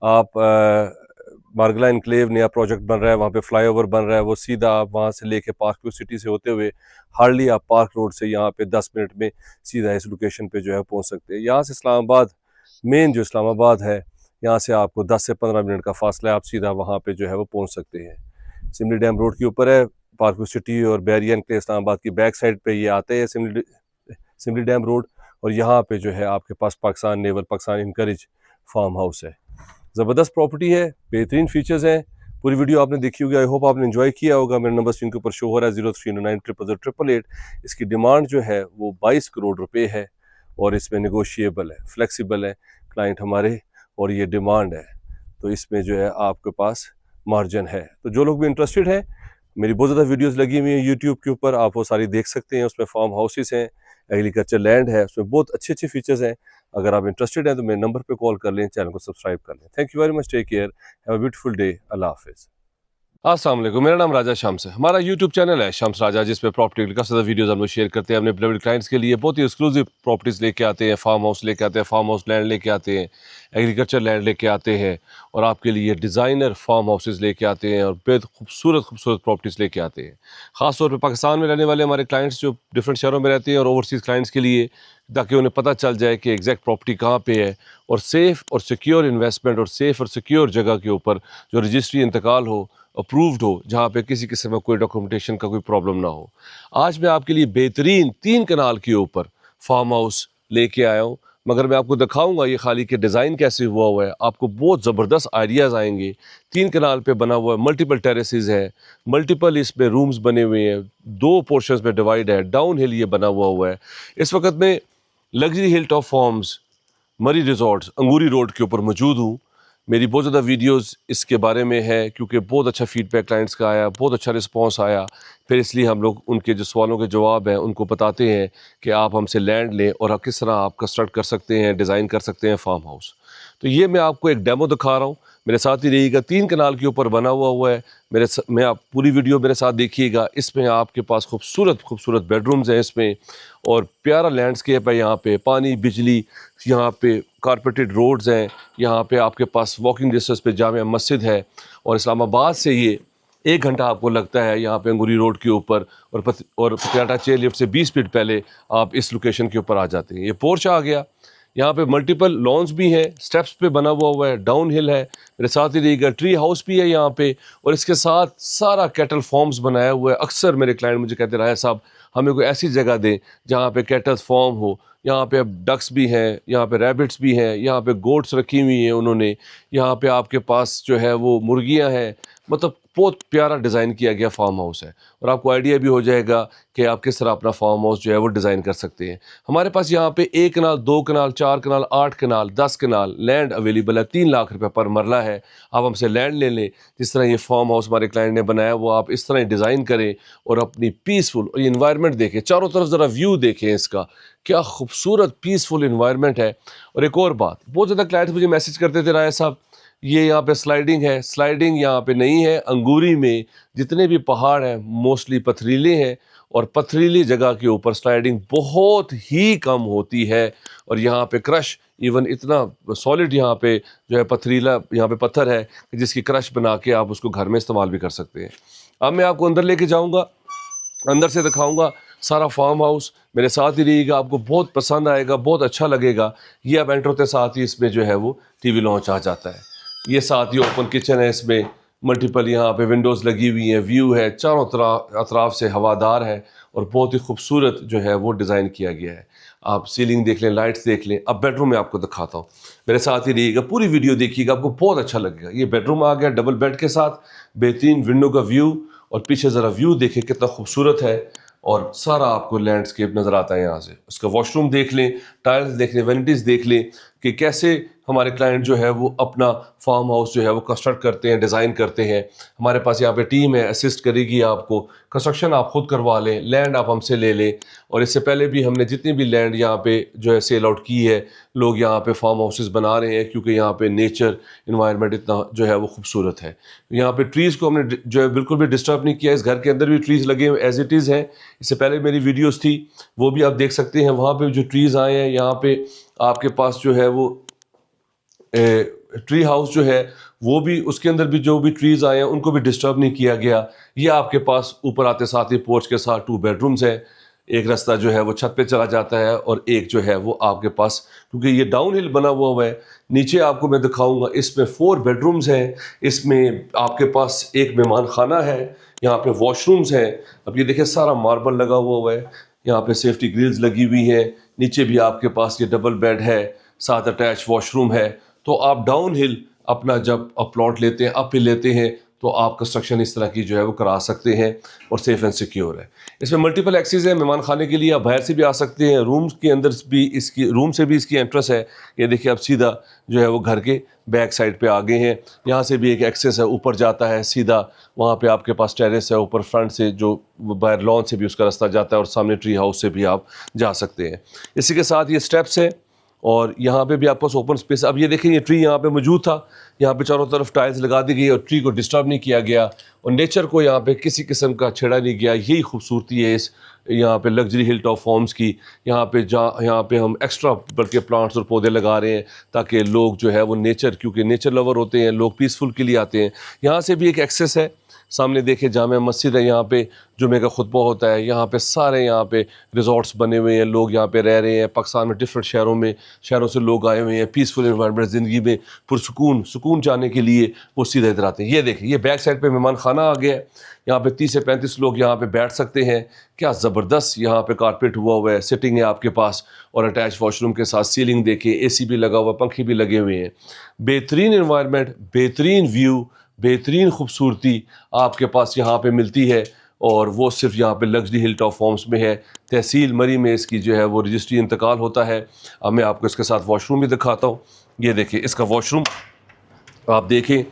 आप मार्गला इनक्लेव नया प्रोजेक्ट बन रहा है, वहाँ पे फ्लाईओवर बन रहा है, वो सीधा आप वहाँ से लेके पार्क व्यू सिटी से होते हुए हार्डली आप पार्क रोड से यहाँ पे 10 मिनट में सीधा इस लोकेशन पे जो है पहुँच सकते हैं। यहाँ से इस्लामाबाद मेन जो इस्लामाबाद है, यहाँ से आपको 10 से 15 मिनट का फासला है, आप सीधा वहाँ पे जो है वो पहुँच सकते हैं। सिमली डैम रोड के ऊपर है पार्क व्यू सिटी और बैरियन के इस्लामाबाद की बैक साइड पे ये आते हैं सिमली डैम रोड। और यहाँ पे जो है आपके पास Pakistan naval, Pakistan anchorage farm house है। ज़बरदस्त प्रॉपर्टी है, बेहतरीन फीचर्स हैं। पूरी वीडियो आपने देखी होगी, आई होप आपने एंजॉय किया होगा। मेरा नंबर स्क्रीन के ऊपर शो हो रहा है 0309000888। इसकी डिमांड जो है वो 22 करोड़ रुपए है और इसमें नेगोशिएबल है, फ्लेक्सिबल है क्लाइंट हमारे, और ये डिमांड है तो इसमें जो है आपके पास मार्जिन है। तो जो लोग भी इंटरेस्टेड हैं, मेरी बहुत ज़्यादा वीडियोज़ लगी हुई हैं यूट्यूब के ऊपर, आप वो सारी देख सकते हैं। उसमें फार्म हाउसेस हैं, एग्रीकल्चर लैंड है, उसमें बहुत अच्छे अच्छे फीचर्स हैं। अगर आप इंटरेस्टेड हैं तो मेरे नंबर पे कॉल कर लें, चैनल को सब्सक्राइब कर लें। Thank you very much, take care, have a beautiful day, अल्लाह हाफिज़। अस्सलाम वालेकुम, मेरा नाम राजा शाम्स है। हमारा यूट्यूब चैनल है शाम्स राजा, जिस पे प्रॉपर्टी के काफ़ी ज़्यादा वीडियोस हम लोग शेयर करते हैं। अपने बेनिफिट क्लाइंट्स के लिए बहुत ही एक्सक्लूसिव प्रॉपर्टीज़ लेके आते हैं, फार्म हाउस लेके आते हैं, फार्म हाउस लैंड लेके आते हैं, एग्रीकल्चर लैंड लेके आते हैं और आपके लिए डिज़ाइनर फार्म हाउसेज लेके आते हैं और बेहद खूबसूरत खूबसूरत प्रॉपर्टीज़ लेके आते हैं। ख़ासतौर पर पाकिस्तान में रहने वाले हमारे क्लाइंट्स जो डिफरेंट शहरों में रहते हैं और ओवरसीज़ क्लाइंट्स के लिए, ताकि उन्हें पता चल जाए कि एग्जैक्ट प्रॉपर्टी कहाँ पे है और सेफ़ और सिक्योर इन्वेस्टमेंट और सेफ़ और सिक्योर जगह के ऊपर जो रजिस्ट्री इंतकाल हो, अप्रूव्ड हो, जहाँ पे किसी किस्म का कोई डॉक्यूमेंटेशन का कोई प्रॉब्लम ना हो। आज मैं आपके लिए बेहतरीन 3 कनाल के ऊपर फार्म हाउस लेके आया हूँ, मगर मैं आपको दिखाऊंगा ये खाली के डिज़ाइन कैसे हुआ है। आपको बहुत ज़बरदस्त आइडियाज़ आएंगे। 3 कनाल पे बना हुआ है, मल्टीपल टेरेसेस है, मल्टीपल इसमें रूम्स बने हुए हैं, 2 पोर्शंस में डिवाइड है, डाउन हिल ये बना हुआ है। इस वक्त में लग्जरी हिल टॉप फॉर्म्स मरी रिजॉर्ट्स अंगूरी रोड के ऊपर मौजूद हूँ। मेरी बहुत ज़्यादा वीडियोस इसके बारे में है क्योंकि बहुत अच्छा फीडबैक क्लाइंट्स का आया, बहुत अच्छा रिस्पांस आया। फिर इसलिए हम लोग उनके जो सवालों के जवाब हैं उनको बताते हैं कि आप हमसे लैंड लें और किस तरह आप कंस्ट्रक्ट कर सकते हैं, डिज़ाइन कर सकते हैं फार्म हाउस। तो ये मैं आपको एक डेमो दिखा रहा हूँ। मेरे साथ ही रहिएगा। 3 कनाल के ऊपर बना हुआ है। मैं आप पूरी वीडियो मेरे साथ देखिएगा। इसमें आपके पास खूबसूरत बेडरूम्स हैं इसमें, और प्यारा लैंडस्केप है। यहाँ पे पानी, बिजली, यहाँ पे कारपेटेड रोड्स हैं। यहाँ पे आपके पास वॉकिंग डिस्टेंस पे जामिया मस्जिद है, और इस्लामाबाद से ये 1 घंटा आपको लगता है यहाँ पे अंगूरी रोड के ऊपर, और पटियाला चेयर लिफ्ट से 20 फीट पहले आप इस लोकेशन के ऊपर आ जाते हैं। ये पोर्च आ गया। यहाँ पे मल्टीपल लॉन्स भी हैं, स्टेप्स पे बना हुआ है, डाउन हिल है। मेरे साथ ही रहिएगा। ट्री हाउस भी है यहाँ पे, और इसके साथ सारा कैटल फार्म्स बनाया हुआ है। अक्सर मेरे क्लाइंट मुझे कहते रहे, साहब हमें कोई ऐसी जगह दें जहाँ पे कैटल फार्म हो। यहाँ पे अब डक्स भी हैं, यहाँ पे रैबिट्स भी हैं, यहाँ पे गोट्स रखी हुई हैं उन्होंने। यहाँ पे आपके पास जो है वो मुर्गियाँ हैं। मतलब बहुत प्यारा डिज़ाइन किया गया फार्म हाउस है, और आपको आइडिया भी हो जाएगा कि आप किस तरह अपना फार्म हाउस जो है वो डिज़ाइन कर सकते हैं। हमारे पास यहाँ पे 1 कनाल, 2 कनाल, 4 कनाल, 8 कनाल, 10 कनाल लैंड अवेलेबल है। 3 लाख रुपए पर मरला है। आप हमसे लैंड ले लें। जिस तरह ये फार्म हाउस हमारे क्लाइंट ने बनाया वो आप इस तरह डिज़ाइन करें, और अपनी पीसफुल इन्वायरमेंट देखें। चारों तरफ ज़रा व्यू देखें इसका, क्या खूबसूरत पीसफुल इन्वायरमेंट है। और एक और बात, बहुत ज़्यादा क्लाइंट्स मुझे मैसेज करते थे, राय साहब ये यहाँ पे स्लाइडिंग है। स्लाइडिंग यहाँ पे नहीं है। अंगूरी में जितने भी पहाड़ हैं मोस्टली पथरीले हैं, और पथरीली जगह के ऊपर स्लाइडिंग बहुत ही कम होती है। और यहाँ पे क्रश इवन इतना सॉलिड यहाँ पे जो है पथरीला यहाँ पे पत्थर है कि जिसकी क्रश बना के आप उसको घर में इस्तेमाल भी कर सकते हैं। अब मैं आपको अंदर लेके जाऊँगा, अंदर से दिखाऊंगा सारा फार्म हाउस। मेरे साथ ही रहिएगा, आपको बहुत पसंद आएगा, बहुत अच्छा लगेगा। ये अब एंटर होते साथ ही इसमें जो है वो टीवी लॉन्च आ जाता है। ये साथ ही ओपन किचन है, इसमें मल्टीपल यहाँ पे विंडोज़ लगी हुई हैं, व्यू है, चारों तरफ अतराफ से हवादार है, और बहुत ही खूबसूरत जो है वो डिज़ाइन किया गया है। आप सीलिंग देख लें, लाइट्स देख लें। अब बेडरूम में आपको दिखाता हूँ, मेरे साथ ही रहिएगा, पूरी वीडियो देखिएगा, आपको बहुत अच्छा लगेगा। ये बेडरूम आ गया डबल बेड के साथ, बेहतरीन विंडो का व्यू, और पीछे ज़रा व्यू देखें कितना खूबसूरत है, और सारा आपको लैंडस्केप नज़र आता है यहाँ से। उसका वॉशरूम देख लें, टाइल्स देख लें, वैनिटीज़ देख लें कि कैसे हमारे क्लाइंट जो है वो अपना फार्म हाउस जो है वो कंस्ट्रक्ट करते हैं, डिज़ाइन करते हैं। हमारे पास यहाँ पे टीम है, असिस्ट करेगी आपको। कंस्ट्रक्शन आप खुद करवा लें, लैंड आप हमसे ले लें। और इससे पहले भी हमने जितनी भी लैंड यहाँ पे जो है सेल आउट की है, लोग यहाँ पे फार्म हाउसेस बना रहे हैं, क्योंकि यहाँ पे नेचर इन्वायरमेंट इतना जो है वो खूबसूरत है। यहाँ पे ट्रीज़ को हमने जो है बिल्कुल भी डिस्टर्ब नहीं किया। इस घर के अंदर भी ट्रीज़ लगे हुए एज इट इज़ हैं। इससे पहले मेरी वीडियोज़ थी, वो भी आप देख सकते हैं। वहाँ पर जो ट्रीज़ आए हैं, यहाँ पे आपके पास जो है वो ट्री हाउस जो है वो भी, उसके अंदर भी जो भी ट्रीज़ आए हैं उनको भी डिस्टर्ब नहीं किया गया। ये आपके पास ऊपर आते साथ ही पोर्च के साथ 2 बेडरूम्स हैं। एक रास्ता जो है वो छत पे चला जाता है, और एक जो है वो आपके पास, क्योंकि ये डाउन हिल बना हुआ है। नीचे आपको मैं दिखाऊंगा, इसमें 4 बेडरूम्स हैं। इसमें आपके पास एक मेहमान खाना है, यहाँ पे वॉशरूम्स हैं। अब ये देखिए सारा मार्बल लगा हुआ है, यहाँ पे सेफ्टी ग्रिल्स लगी हुई है। नीचे भी आपके पास ये डबल बेड है, साथ अटैच वॉशरूम है। तो आप डाउन हिल अपना जब प्लॉट लेते हैं, अप हिल लेते हैं, तो आप कंस्ट्रक्शन इस तरह की जो है वो करा सकते हैं, और सेफ़ एंड सिक्योर है। इसमें मल्टीपल एक्सेस है मेहमान खाने के लिए। आप बाहर से भी आ सकते हैं, रूम्स के अंदर भी इसकी, रूम से भी इसकी एंट्रेंस है। ये देखिए आप सीधा जो है वो घर के बैक साइड पे आ गए हैं। यहाँ से भी एक एक्सेस है, ऊपर जाता है सीधा। वहाँ पे आपके पास टेरेस है, ऊपर फ्रंट से जो बाहर लॉन से भी उसका रास्ता जाता है, और सामने ट्री हाउस से भी आप जा सकते हैं। इसी के साथ ये स्टेप्स है, और यहाँ पे भी आपके पास ओपन स्पेस। अब ये देखें, ये ट्री यहाँ पे मौजूद था, यहाँ पे चारों तरफ टाइल्स लगा दी गई, और ट्री को डिस्टर्ब नहीं किया गया, और नेचर को यहाँ पे किसी किस्म का छेड़ा नहीं गया। यही खूबसूरती है इस यहाँ पे लग्जरी हिल टॉप फार्म्स की। यहाँ पे हम एक्स्ट्रा बल्कि प्लांट्स और पौधे लगा रहे हैं, ताकि लोग जो है वो नेचर, क्योंकि नेचर लवर होते हैं लोग, पीसफुल के लिए आते हैं। यहाँ से भी एक एक्सेस है। सामने देखे जामिया मस्जिद है, यहाँ पे जुमे का खुतबा होता है। यहाँ पे सारे यहाँ पे रिजॉर्ट्स बने हुए हैं, लोग यहाँ पे रह रहे हैं। पाकिस्तान में डिफरेंट शहरों से लोग आए हुए हैं, पीसफुल इन्वायरमेंट, ज़िंदगी में सुकून जाने के लिए वो सीधे इधर आते हैं। ये देखिए, ये बैक साइड पे मेहमान खाना आ गया है। यहाँ पे 30 से 35 लोग यहाँ पे बैठ सकते हैं। क्या ज़बरदस्त यहाँ पे कारपेट हुआ है, सिटिंग है आपके पास, और अटैच वॉशरूम के साथ सीलिंग देखिए, AC भी लगा हुआ, पंखे भी लगे हुए हैं। बेहतरीन इन्वायरमेंट, बेहतरीन व्यू, बेहतरीन खूबसूरती आपके पास यहाँ पे मिलती है, और वो सिर्फ यहाँ पे लग्जरी हिल टॉप फार्म्स में है। तहसील मरी में इसकी जो है वो रजिस्ट्री इंतकाल होता है। अब मैं आपको इसके साथ वॉशरूम भी दिखाता हूँ। ये देखिए इसका वॉशरूम आप देखें,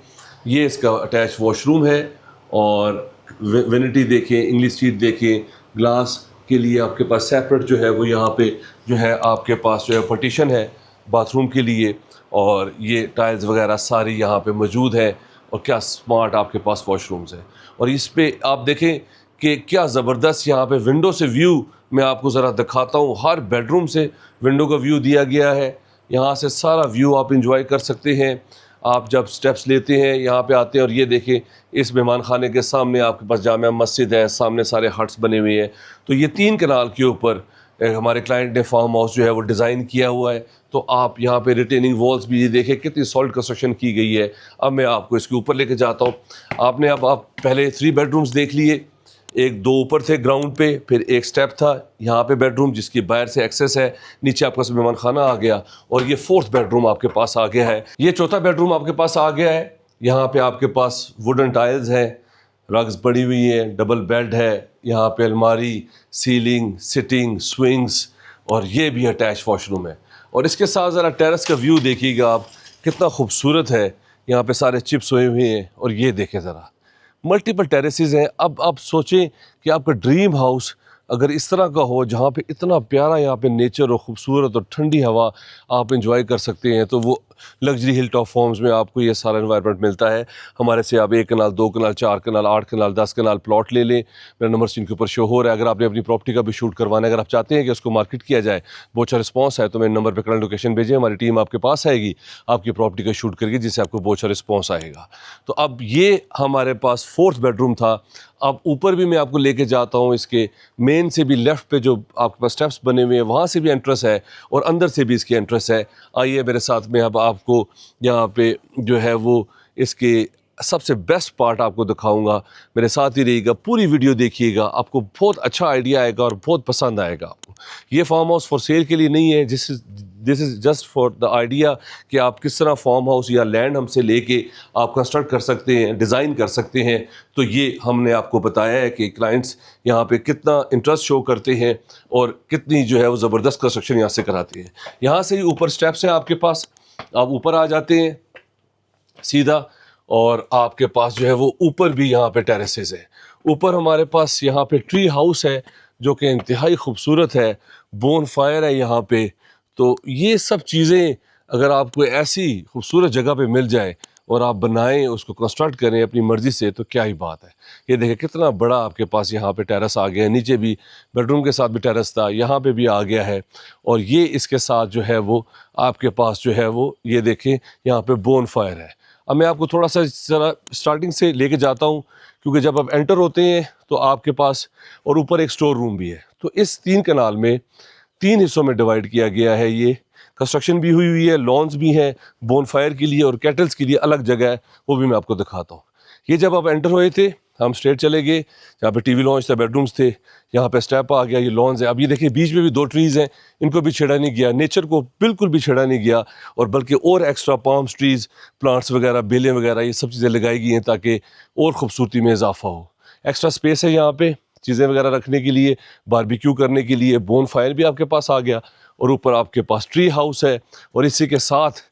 ये इसका अटैच वॉशरूम है, और वेनिटी देखें, इंग्लिश सीट देखें, ग्लास के लिए आपके पास सेपरेट जो है वो यहाँ पे जो है आपके पास जो है पार्टीशन है बाथरूम के लिए। और ये टाइल्स वगैरह सारी यहाँ पे मौजूद है और क्या स्मार्ट आपके पास वॉशरूम्स हैं। और इस पे आप देखें कि क्या ज़बरदस्त यहाँ पे विंडो से व्यू मैं आपको ज़रा दिखाता हूँ। हर बेडरूम से विंडो का व्यू दिया गया है, यहाँ से सारा व्यू आप इंजॉय कर सकते हैं। आप जब स्टेप्स लेते हैं यहाँ पे आते हैं और ये देखें इस मेहमान खाने के सामने आपके पास जामिया मस्जिद है, सामने सारे हट्स बने हुए हैं। तो ये 3 कनाल के ऊपर हमारे क्लाइंट ने फार्म हाउस जो है वो डिज़ाइन किया हुआ है। तो आप यहाँ पे रिटेनिंग वॉल्स भी ये देखें कितनी सॉलिड कंस्ट्रक्शन की गई है। अब मैं आपको इसके ऊपर लेके जाता हूँ। आपने अब आप पहले 3 बेडरूम्स देख लिए, एक 2 ऊपर थे ग्राउंड पे, फिर एक स्टेप था यहाँ पे बेडरूम जिसकी बाहर से एक्सेस है, नीचे आपका मेहमान खाना आ गया और ये 4th बेडरूम आपके पास आ गया है। ये 4था बेडरूम आपके पास आ गया है। यहाँ पे आपके पास वुडन टाइल्स हैं, रग्स पड़ी हुई हैं, डबल बेड है, यहाँ पे अलमारी, सीलिंग, सिटिंग, स्विंग्स और ये भी अटैच वॉशरूम है। और इसके साथ ज़रा टेरेस का व्यू देखिएगा आप, कितना खूबसूरत है। यहाँ पे सारे चिप्स हुए हुए हैं और ये देखें ज़रा मल्टीपल टेरेसेस हैं। अब आप सोचें कि आपका ड्रीम हाउस अगर इस तरह का हो, जहाँ पे इतना प्यारा यहाँ पे नेचर और ख़ूबसूरत और ठंडी हवा आप इंजॉय कर सकते हैं, तो वो लग्जरी हिल टॉप फॉर्म्स में आपको ये सारा एनवायरनमेंट मिलता है। हमारे से आप 1 कनाल, 2 कनाल, 4 कनाल, 8 कनाल, 10 कनाल प्लॉट ले लें। मेरा नंबर स्क्रीन के ऊपर शो हो रहा है। अगर आपने अपनी प्रॉपर्टी का भी शूट करवाना है, अगर आप चाहते हैं कि उसको मार्केट किया जाए, बहुत अच्छा रिस्पॉन्स है, तो मेरे नंबर पर करंट लोकेशन भेजें, हमारी टीम आपके पास आएगी, आपकी प्रॉपर्टी का शूट करके, जिससे आपको बहुत अच्छा रिस्पॉन्स आएगा। तो अब ये हमारे पास 4th बेडरूम था। अब ऊपर भी मैं आपको लेके जाता हूँ। इसके मेन से भी लेफ़्ट पे जो आपके पास स्टेप्स बने हुए हैं, वहाँ से भी एंट्रेंस है और अंदर से भी इसकी एंट्रेंस है। आइए मेरे साथ में, अब आपको यहाँ पे जो है वो इसके सबसे बेस्ट पार्ट आपको दिखाऊंगा। मेरे साथ ही रहिएगा, पूरी वीडियो देखिएगा, आपको बहुत अच्छा आइडिया आएगा और बहुत पसंद आएगा आपको। ये फार्म हाउस फॉर सेल के लिए नहीं है, this is just for the idea कि आप किस तरह फार्म हाउस या लैंड हमसे लेके आप कंस्ट्रक्ट कर सकते हैं, डिज़ाइन कर सकते हैं। तो ये हमने आपको बताया है कि क्लाइंट्स यहाँ पे कितना इंटरेस्ट शो करते हैं और कितनी जो है वो ज़बरदस्त कंस्ट्रक्शन यहाँ से कराते हैं। यहाँ से ही ऊपर स्टेप्स हैं आपके पास, आप ऊपर आ जाते हैं सीधा और आपके पास जो है वो ऊपर भी यहाँ पे टेरेसेस हैं। ऊपर हमारे पास यहाँ पे ट्री हाउस है जो कि इंतहाई खूबसूरत है, बोन फायर है यहाँ पे। तो ये सब चीज़ें अगर आपको ऐसी खूबसूरत जगह पे मिल जाए और आप बनाएं, उसको कंस्ट्रक्ट करें अपनी मर्ज़ी से, तो क्या ही बात है। ये देखें कितना बड़ा आपके पास यहाँ पे टेरेस आ गया है। नीचे भी बेडरूम के साथ भी टेरेस था, यहाँ पे भी आ गया है। और ये इसके साथ जो है वो आपके पास जो है वो ये देखें यहाँ पे बोन फायर है। अब मैं आपको थोड़ा सा ज़रा स्टार्टिंग से लेके जाता हूँ, क्योंकि जब आप एंटर होते हैं तो आपके पास और ऊपर एक स्टोर रूम भी है। तो इस 3 कनाल में 3 हिस्सों में डिवाइड किया गया है। ये कंस्ट्रक्शन भी हुई है, लॉन्स भी हैं, बोनफायर के लिए और कैटल्स के लिए अलग जगह है, वो भी मैं आपको दिखाता हूँ। ये जब आप एंटर हुए थे, हम स्ट्रेट चले गए, यहाँ पे टीवी लॉन्च था, बेडरूम्स थे, यहाँ पे स्टेप आ गया, ये लॉन्स है। अब ये देखिए बीच में भी 2 ट्रीज़ हैं, इनको भी छेड़ा नहीं गया, नेचर को बिल्कुल भी छेड़ा नहीं गया, और बल्कि और एक्स्ट्रा पाम्स ट्रीज़, प्लांट्स वगैरह, बेलें वगैरह, ये सब चीज़ें लगाई गई हैं ताकि और ख़ूबसूरती में इजाफा हो। एक्स्ट्रा स्पेस है यहाँ पे चीज़ें वगैरह रखने के लिए, बारबेक्यू करने के लिए, बोन फायर भी आपके पास आ गया, और ऊपर आपके पास ट्री हाउस है। और इसी के साथ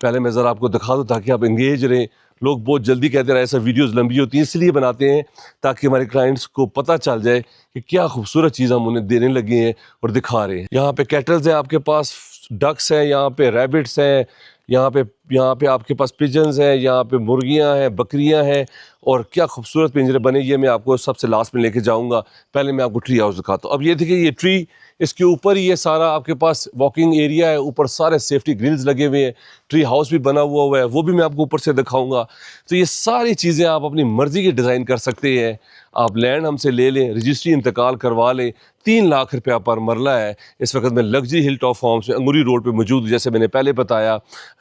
पहले मैं ज़रा आपको दिखा दूँ ताकि आप इंगेज रहें। लोग बहुत जल्दी कहते हैं ऐसा वीडियोस लंबी होती हैं, इसलिए बनाते हैं ताकि हमारे क्लाइंट्स को पता चल जाए कि क्या खूबसूरत चीज़ हम उन्हें देने लगे हैं और दिखा रहे हैं। यहाँ पे कैटल्स हैं आपके पास, डक्स हैं, यहाँ पे रैबिट्स हैं, यहाँ पे आपके पास पिजन्स हैं, यहाँ पे मुर्गियाँ हैं, बकरियाँ हैं, और क्या खूबसूरत पिंजरे बने। ये मैं आपको सबसे लास्ट में लेके जाऊँगा। पहले मैं आपको ट्री हाउस दिखाता हूँ। अब ये देखिए, ये ट्री, इसके ऊपर ही ये सारा आपके पास वॉकिंग एरिया है, ऊपर सारे सेफ्टी ग्रिल्स लगे हुए हैं, ट्री हाउस भी बना हुआ है, वो भी मैं आपको ऊपर से दिखाऊंगा। तो ये सारी चीज़ें आप अपनी मर्ज़ी की डिज़ाइन कर सकते हैं। आप लैंड हमसे ले लें, रजिस्ट्री इंतकाल करवा लें। 3 लाख रुपया पर मरला है इस वक्त में लग्जरी हिल टॉप फॉर्म्स में अंगूरी रोड पे मौजूद। जैसे मैंने पहले बताया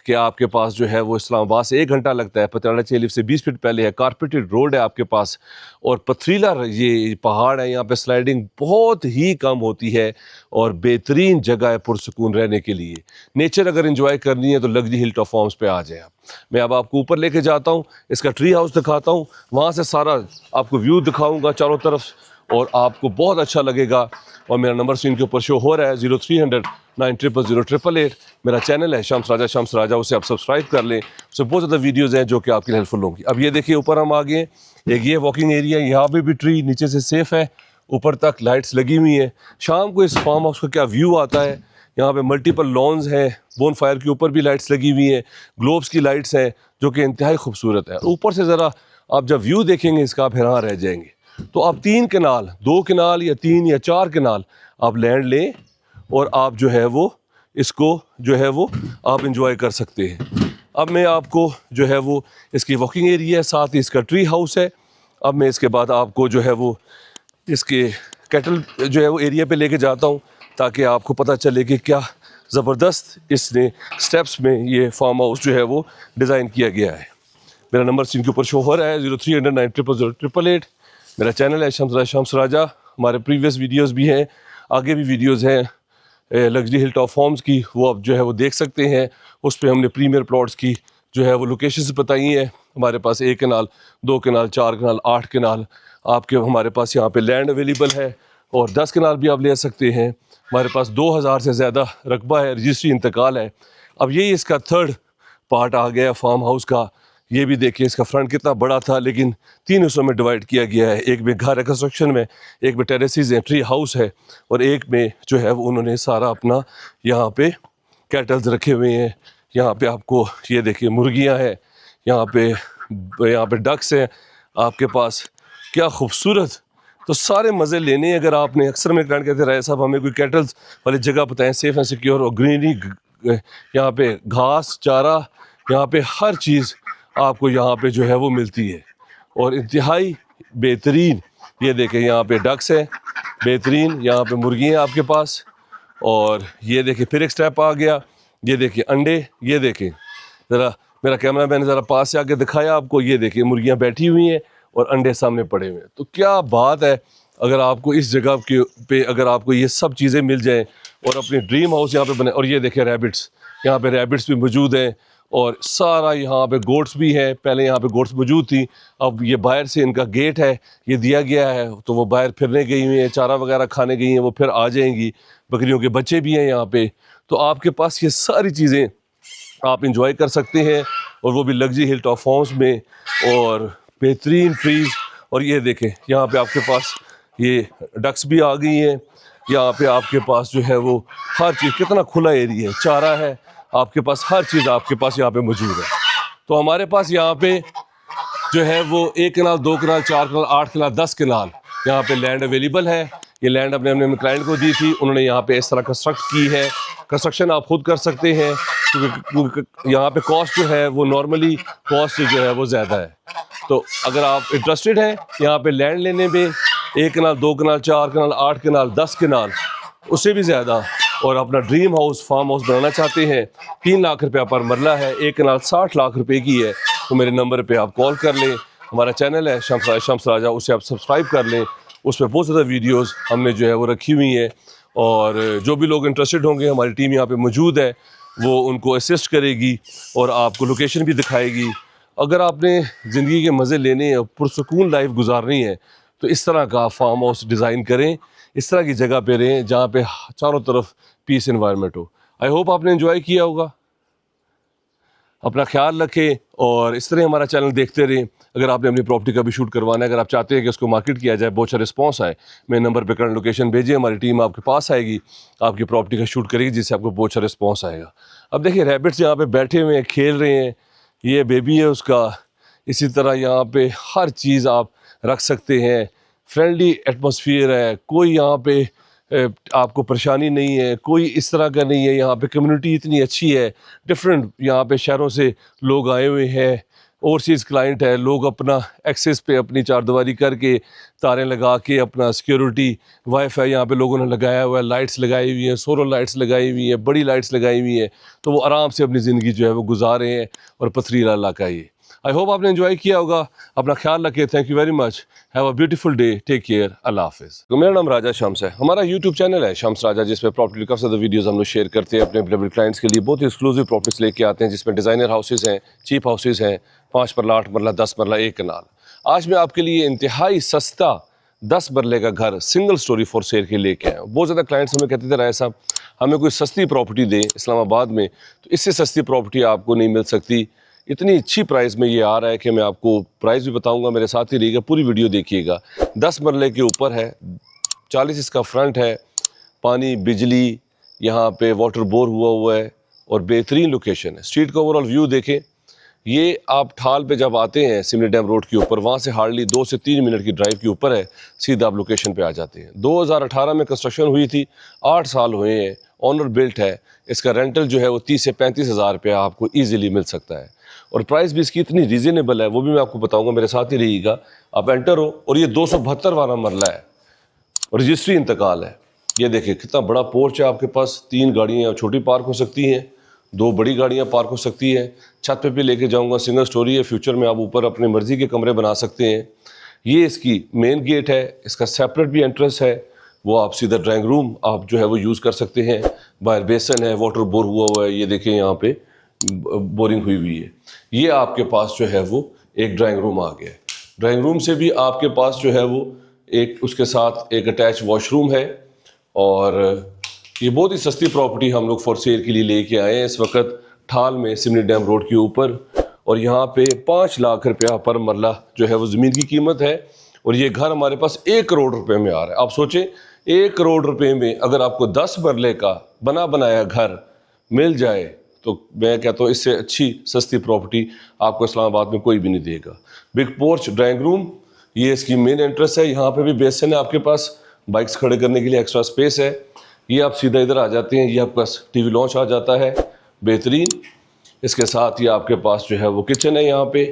कि आपके पास जो है वो इस्लामाबाद से 1 घंटा लगता है, पतियाला चेलिफ से 20 मिनट पहले है, कारपेटेड रोड है आपके पास, और पथरीला ये पहाड़ है, यहाँ पे स्लाइडिंग बहुत ही कम होती है, और बेहतरीन जगह है पुरसुकून रहने के लिए। नेचर अगर एंजॉय करनी है तो लग्जरी हिल टॉप फॉर्म्स पे आ जाए आप। मैं अब आपको ऊपर लेके जाता हूँ, इसका ट्री हाउस दिखाता हूँ, वहाँ से सारा आपको व्यू दिखाऊंगा चारों तरफ, और आपको बहुत अच्छा लगेगा। और मेरा नंबर स्क्रीन के ऊपर शो हो रहा है 0300 9000888। मेरा चैनल है शम्स राजा, उसे आप सब्सक्राइब कर लें। उससे बहुत ज़्यादा वीडियोज़ हैं जो कि आपके लिए हेल्पफुल होंगी। अब ये देखिए, ऊपर हम आ गए, एक ये वॉकिंग एरिया, यहाँ पे भी ट्री नीचे से सेफ़ है, ऊपर तक लाइट्स लगी हुई हैं। शाम को इस फार्म हाउस का क्या व्यू आता है, यहाँ पे मल्टीपल लॉन्स हैं, बोन फायर के ऊपर भी लाइट्स लगी हुई हैं, ग्लोब्स की लाइट्स हैं जो कि इंतहाई खूबसूरत है। ऊपर से ज़रा आप जब व्यू देखेंगे इसका आप हैरान रह जाएंगे। तो आप 3 कनाल, 2 कनाल या 3 या 4 कनाल आप लैंड लें और आप जो है वो इसको जो है वो आप इंजॉय कर सकते हैं। अब मैं आपको जो है वो इसकी वॉकिंग एरिया है, साथ ही इसका ट्री हाउस है। अब मैं इसके बाद आपको जो है वो इसके कैटल जो है वो एरिया पे लेके जाता हूँ ताकि आपको पता चले कि क्या ज़बरदस्त इसने स्टेप्स में ये फार्म हाउस जो है वो डिज़ाइन किया गया है। मेरा नंबर स्क्रीन के ऊपर शो हो रहा है 0309000888। मेरा चैनल है शम्स राजा। हमारे प्रीवियस वीडियोस भी हैं, आगे भी वीडियोस हैं लग्जरी हिल टॉप फार्म्स की, वो आप जो है वो देख सकते हैं। उस पर हमने प्रीमियर प्लॉट्स की जो है वो लोकेशंस बताई हैं। हमारे पास 1 कनाल, 2 कनाल, 4 कनाल, 8 कनाल आपके हमारे पास यहाँ पे लैंड अवेलेबल है और 10 कनाल भी आप ले सकते हैं। हमारे पास 2000 से ज़्यादा रकबा है, रजिस्ट्री इंतकाल है। अब यही इसका थर्ड पार्ट आ गया फार्म हाउस का। ये भी देखिए इसका फ्रंट कितना बड़ा था, लेकिन 3 हिस्सों में डिवाइड किया गया है। एक में घर है कंस्ट्रक्शन में, एक में टेरेसेस हैं, ट्री हाउस है, और एक में जो है वो उन्होंने सारा अपना यहाँ पे कैटल्स रखे हुए हैं। यहाँ पे आपको ये देखिए मुर्गियाँ हैं, यहाँ पे डक्स हैं आपके पास। क्या खूबसूरत। तो सारे मज़े लेने अगर आपने, अक्सर मेरे क्लाइंट कहते रहे साहब हमें कोई कैटल्स वाली जगह बताएं सेफ़ एंड सिक्योर, और ग्रीनरी यहाँ पे घास चारा, यहाँ पे हर चीज़ आपको यहाँ पे जो है वो मिलती है और इंतहाई बेहतरीन। ये देखें यहाँ पे डक्स है बेहतरीन, यहाँ पे मुर्गी हैं आपके पास, और ये देखिए फिर एक स्टेप आ गया। ये देखिए अंडे, ये देखें ज़रा, मेरा कैमरा मैंने ज़रा पास से आके दिखाया आपको। ये देखिए मुर्गियाँ बैठी हुई हैं और अंडे सामने पड़े हुए हैं। तो क्या बात है, अगर आपको इस जगह के पे अगर आपको ये सब चीज़ें मिल जाएं और अपने ड्रीम हाउस यहाँ पे बने। और ये देखें रैबिट्स, यहाँ पे रैबिट्स भी मौजूद हैं और सारा यहाँ पे गोट्स भी हैं। पहले यहाँ पे गोट्स मौजूद थी, अब ये बाहर से इनका गेट है, ये दिया गया है, तो वो बाहर फिरने गई हुई हैं, चारा वगैरह खाने गई हैं, वो फिर आ जाएंगी। बकरियों के बच्चे भी हैं यहाँ पे। तो आपके पास ये सारी चीज़ें आप इंजॉय कर सकते हैं, और वो भी लग्जरी हिल टॉप फार्म्स में, और बेहतरीन ट्रीज़। और ये देखें यहाँ पे आपके पास ये डक्स भी आ गई हैं। यहाँ पे आपके पास जो है वो हर चीज़, कितना खुला एरिया है, चारा है आपके पास, हर चीज़ आपके पास यहाँ पे मौजूद है। तो हमारे पास यहाँ पे जो है वो 1 कनाल, 2 कनाल, 4 कनाल, 8 कनाल, 10 कनाल यहाँ पे लैंड अवेलेबल है। ये लैंड अपने क्लाइंट को दी थी, उन्होंने यहाँ पे इस तरह कंस्ट्रक्ट की है। कंस्ट्रक्शन आप खुद कर सकते हैं क्योंकि यहाँ पे कॉस्ट जो है वो नॉर्मली कॉस्ट जो है वो ज़्यादा है। तो अगर आप इंटरेस्टेड हैं यहाँ पे लैंड लेने में, 1 कनाल, 2 कनाल, 4 कनाल, 8 कनाल, 10 कनाल, उससे भी ज़्यादा, और अपना ड्रीम हाउस फार्म हाउस बनाना चाहते हैं, 3 लाख रुपया पर मरला है, 1 कनाल 60 लाख रुपए की है, तो मेरे नंबर पे आप कॉल कर लें। हमारा चैनल है शम्स राजा, उसे आप सब्सक्राइब कर लें। उस पर बहुत ज़्यादा वीडियोस हमने जो है वो रखी हुई हैं, और जो भी लोग इंटरेस्टेड होंगे हमारी टीम यहाँ पे मौजूद है, वो उनको असिस्ट करेगी और आपको लोकेशन भी दिखाएगी। अगर आपने ज़िंदगी के मज़े लेने और पुरसुकून लाइफ गुजारनी है तो इस तरह का फार्म हाउस डिज़ाइन करें, इस तरह की जगह पे रहें जहाँ पे चारों तरफ पीस एनवायरनमेंट हो। आई होप आपने एंजॉय किया होगा। अपना ख्याल रखें और इस तरह हमारा चैनल देखते रहें। अगर आपने अपनी प्रॉपर्टी का भी शूट करवाना है, अगर आप चाहते हैं कि उसको मार्केट किया जाए, बहुत अच्छा रिस्पॉन्स आए, मेरे नंबर पे करंट लोकेशन भेजिए, हमारी टीम आपके पास आएगी, आपकी प्रॉपर्टी का शूट करेगी, जिससे आपको बहुत अच्छा रिस्पॉन्स आएगा। अब देखिए रैबिट्स यहाँ पे बैठे हुए हैं, खेल रहे हैं, ये बेबी है उसका। इसी तरह यहाँ पे हर चीज़ आप रख सकते हैं, फ्रेंडली एटमॉस्फेयर है, कोई यहाँ पे आपको परेशानी नहीं है, कोई इस तरह का नहीं है। यहाँ पे कम्युनिटी इतनी अच्छी है, डिफरेंट यहाँ पे शहरों से लोग आए हुए हैं, ओवरसीज़ क्लाइंट है, लोग अपना एक्सेस पे अपनी चारदीवारी करके तारें लगा के अपना सिक्योरिटी वाईफाई यहाँ पे लोगों ने लगाया हुआ है, लाइट्स लगाई हुई हैं, सोलर लाइट्स लगाई हुई हैं, बड़ी लाइट्स लगाई हुई हैं, तो वो आराम से अपनी ज़िंदगी जो है वो गुजार रहे हैं। और पथरीला इलाका ये। आई होप आपने एंजॉय किया होगा। अपना ख्याल रखें। Thank you very much. Have a beautiful day. Take care. अल्लाह हाफिज़। तो मेरा नाम राजा शम्स है। हमारा यूट्यूब चैनल है शम्स राजा, जिसमें प्रॉपर्टी काफ़ी ज़्यादा वीडियोज़ हम लोग शेयर करते हैं अपने अवेलेबल क्लाइंट्स के लिए। बहुत ही एक्सक्लूसिव प्रॉपर्टीज लेके आते हैं, जिसमें डिज़ाइनर हाउसेज़ हैं, चीप हाउसेज़ हैं, 5 मरला, 8 मरला, 10 मरला, 1 कनाल। आज मैं आपके लिए इंतहाई सस्ता 10 मरले का घर सिंगल स्टोरी फॉर सेल के लेके आया हूँ। बहुत ज़्यादा क्लाइंट्स हमें कहते थे राय साहब हमें कोई सस्ती प्रॉपर्टी दे इस्लामाबाद में, तो इससे सस्ती प्रॉपर्टी आपको नहीं मिल सकती। इतनी अच्छी प्राइस में ये आ रहा है कि मैं आपको प्राइस भी बताऊंगा, मेरे साथ ही रहिएगा, पूरी वीडियो देखिएगा। 10 मरले के ऊपर है, 40 इसका फ्रंट है, पानी, बिजली, यहाँ पे वाटर बोर हुआ है और बेहतरीन लोकेशन है। स्ट्रीट का ओवरऑल व्यू देखें, ये आप ठाल पे जब आते हैं सिमली डैम रोड के ऊपर, वहाँ से हार्डली 2 से 3 मिनट की ड्राइव के ऊपर है, सीधा आप लोकेशन पे आ जाते हैं। 2018 में कंस्ट्रक्शन हुई थी, 8 साल हुए हैं, ऑनर बिल्ट है। इसका रेंटल जो है वो 30 से 35 हज़ार रुपया आपको ईजिली मिल सकता है और प्राइस भी इसकी इतनी रीज़नेबल है, वो भी मैं आपको बताऊँगा, मेरे साथ ही रहिएगा। आप एंटर हो और ये 272 वाला मरला है, रजिस्ट्री इंतकाल है। ये देखिए कितना बड़ा पोर्च है आपके पास, 3 गाड़ियाँ छोटी पार्क हो सकती हैं, 2 बड़ी गाड़ियाँ पार्क हो सकती हैं। छत पे भी लेके जाऊंगा, सिंगल स्टोरी है, फ्यूचर में आप ऊपर अपनी मर्ज़ी के कमरे बना सकते हैं। ये इसकी मेन गेट है, इसका सेपरेट भी एंट्रेंस है, वो आप सीधा ड्राइंग रूम आप जो है वो यूज़ कर सकते हैं। बाहर बेसन है, वाटर बोर हुआ है, ये देखें यहाँ पे बोरिंग हुई है। ये आपके पास जो है वो एक ड्राइंग रूम आ गया है। ड्राइंग रूम से भी आपके पास जो है वो एक उसके साथ एक अटैच वॉशरूम है और ये बहुत ही सस्ती प्रॉपर्टी हम लोग फॉर सेल के लिए लेके आए हैं इस वक्त ठाल में सिमली डैम रोड के ऊपर। और यहाँ पे 5 लाख रुपया पर मरला जो है वो ज़मीन की कीमत है और ये घर हमारे पास 1 करोड़ रुपए में आ रहा है। आप सोचें 1 करोड़ रुपए में अगर आपको 10 मरले का बना बनाया घर मिल जाए तो मैं कहता हूँ इससे अच्छी सस्ती प्रॉपर्टी आपको इस्लामाबाद में कोई भी नहीं देगा। बिग पोर्च, ड्राइंग रूम, ये इसकी मेन एंट्रेंस है। यहाँ पे भी बेसन है आपके पास, बाइक्स खड़े करने के लिए एक्स्ट्रा स्पेस है। ये आप सीधा इधर आ जाते हैं, ये आपके पास टीवी लॉन्च आ जाता है बेहतरीन। इसके साथ ही आपके पास जो है वो किचन है, यहाँ पे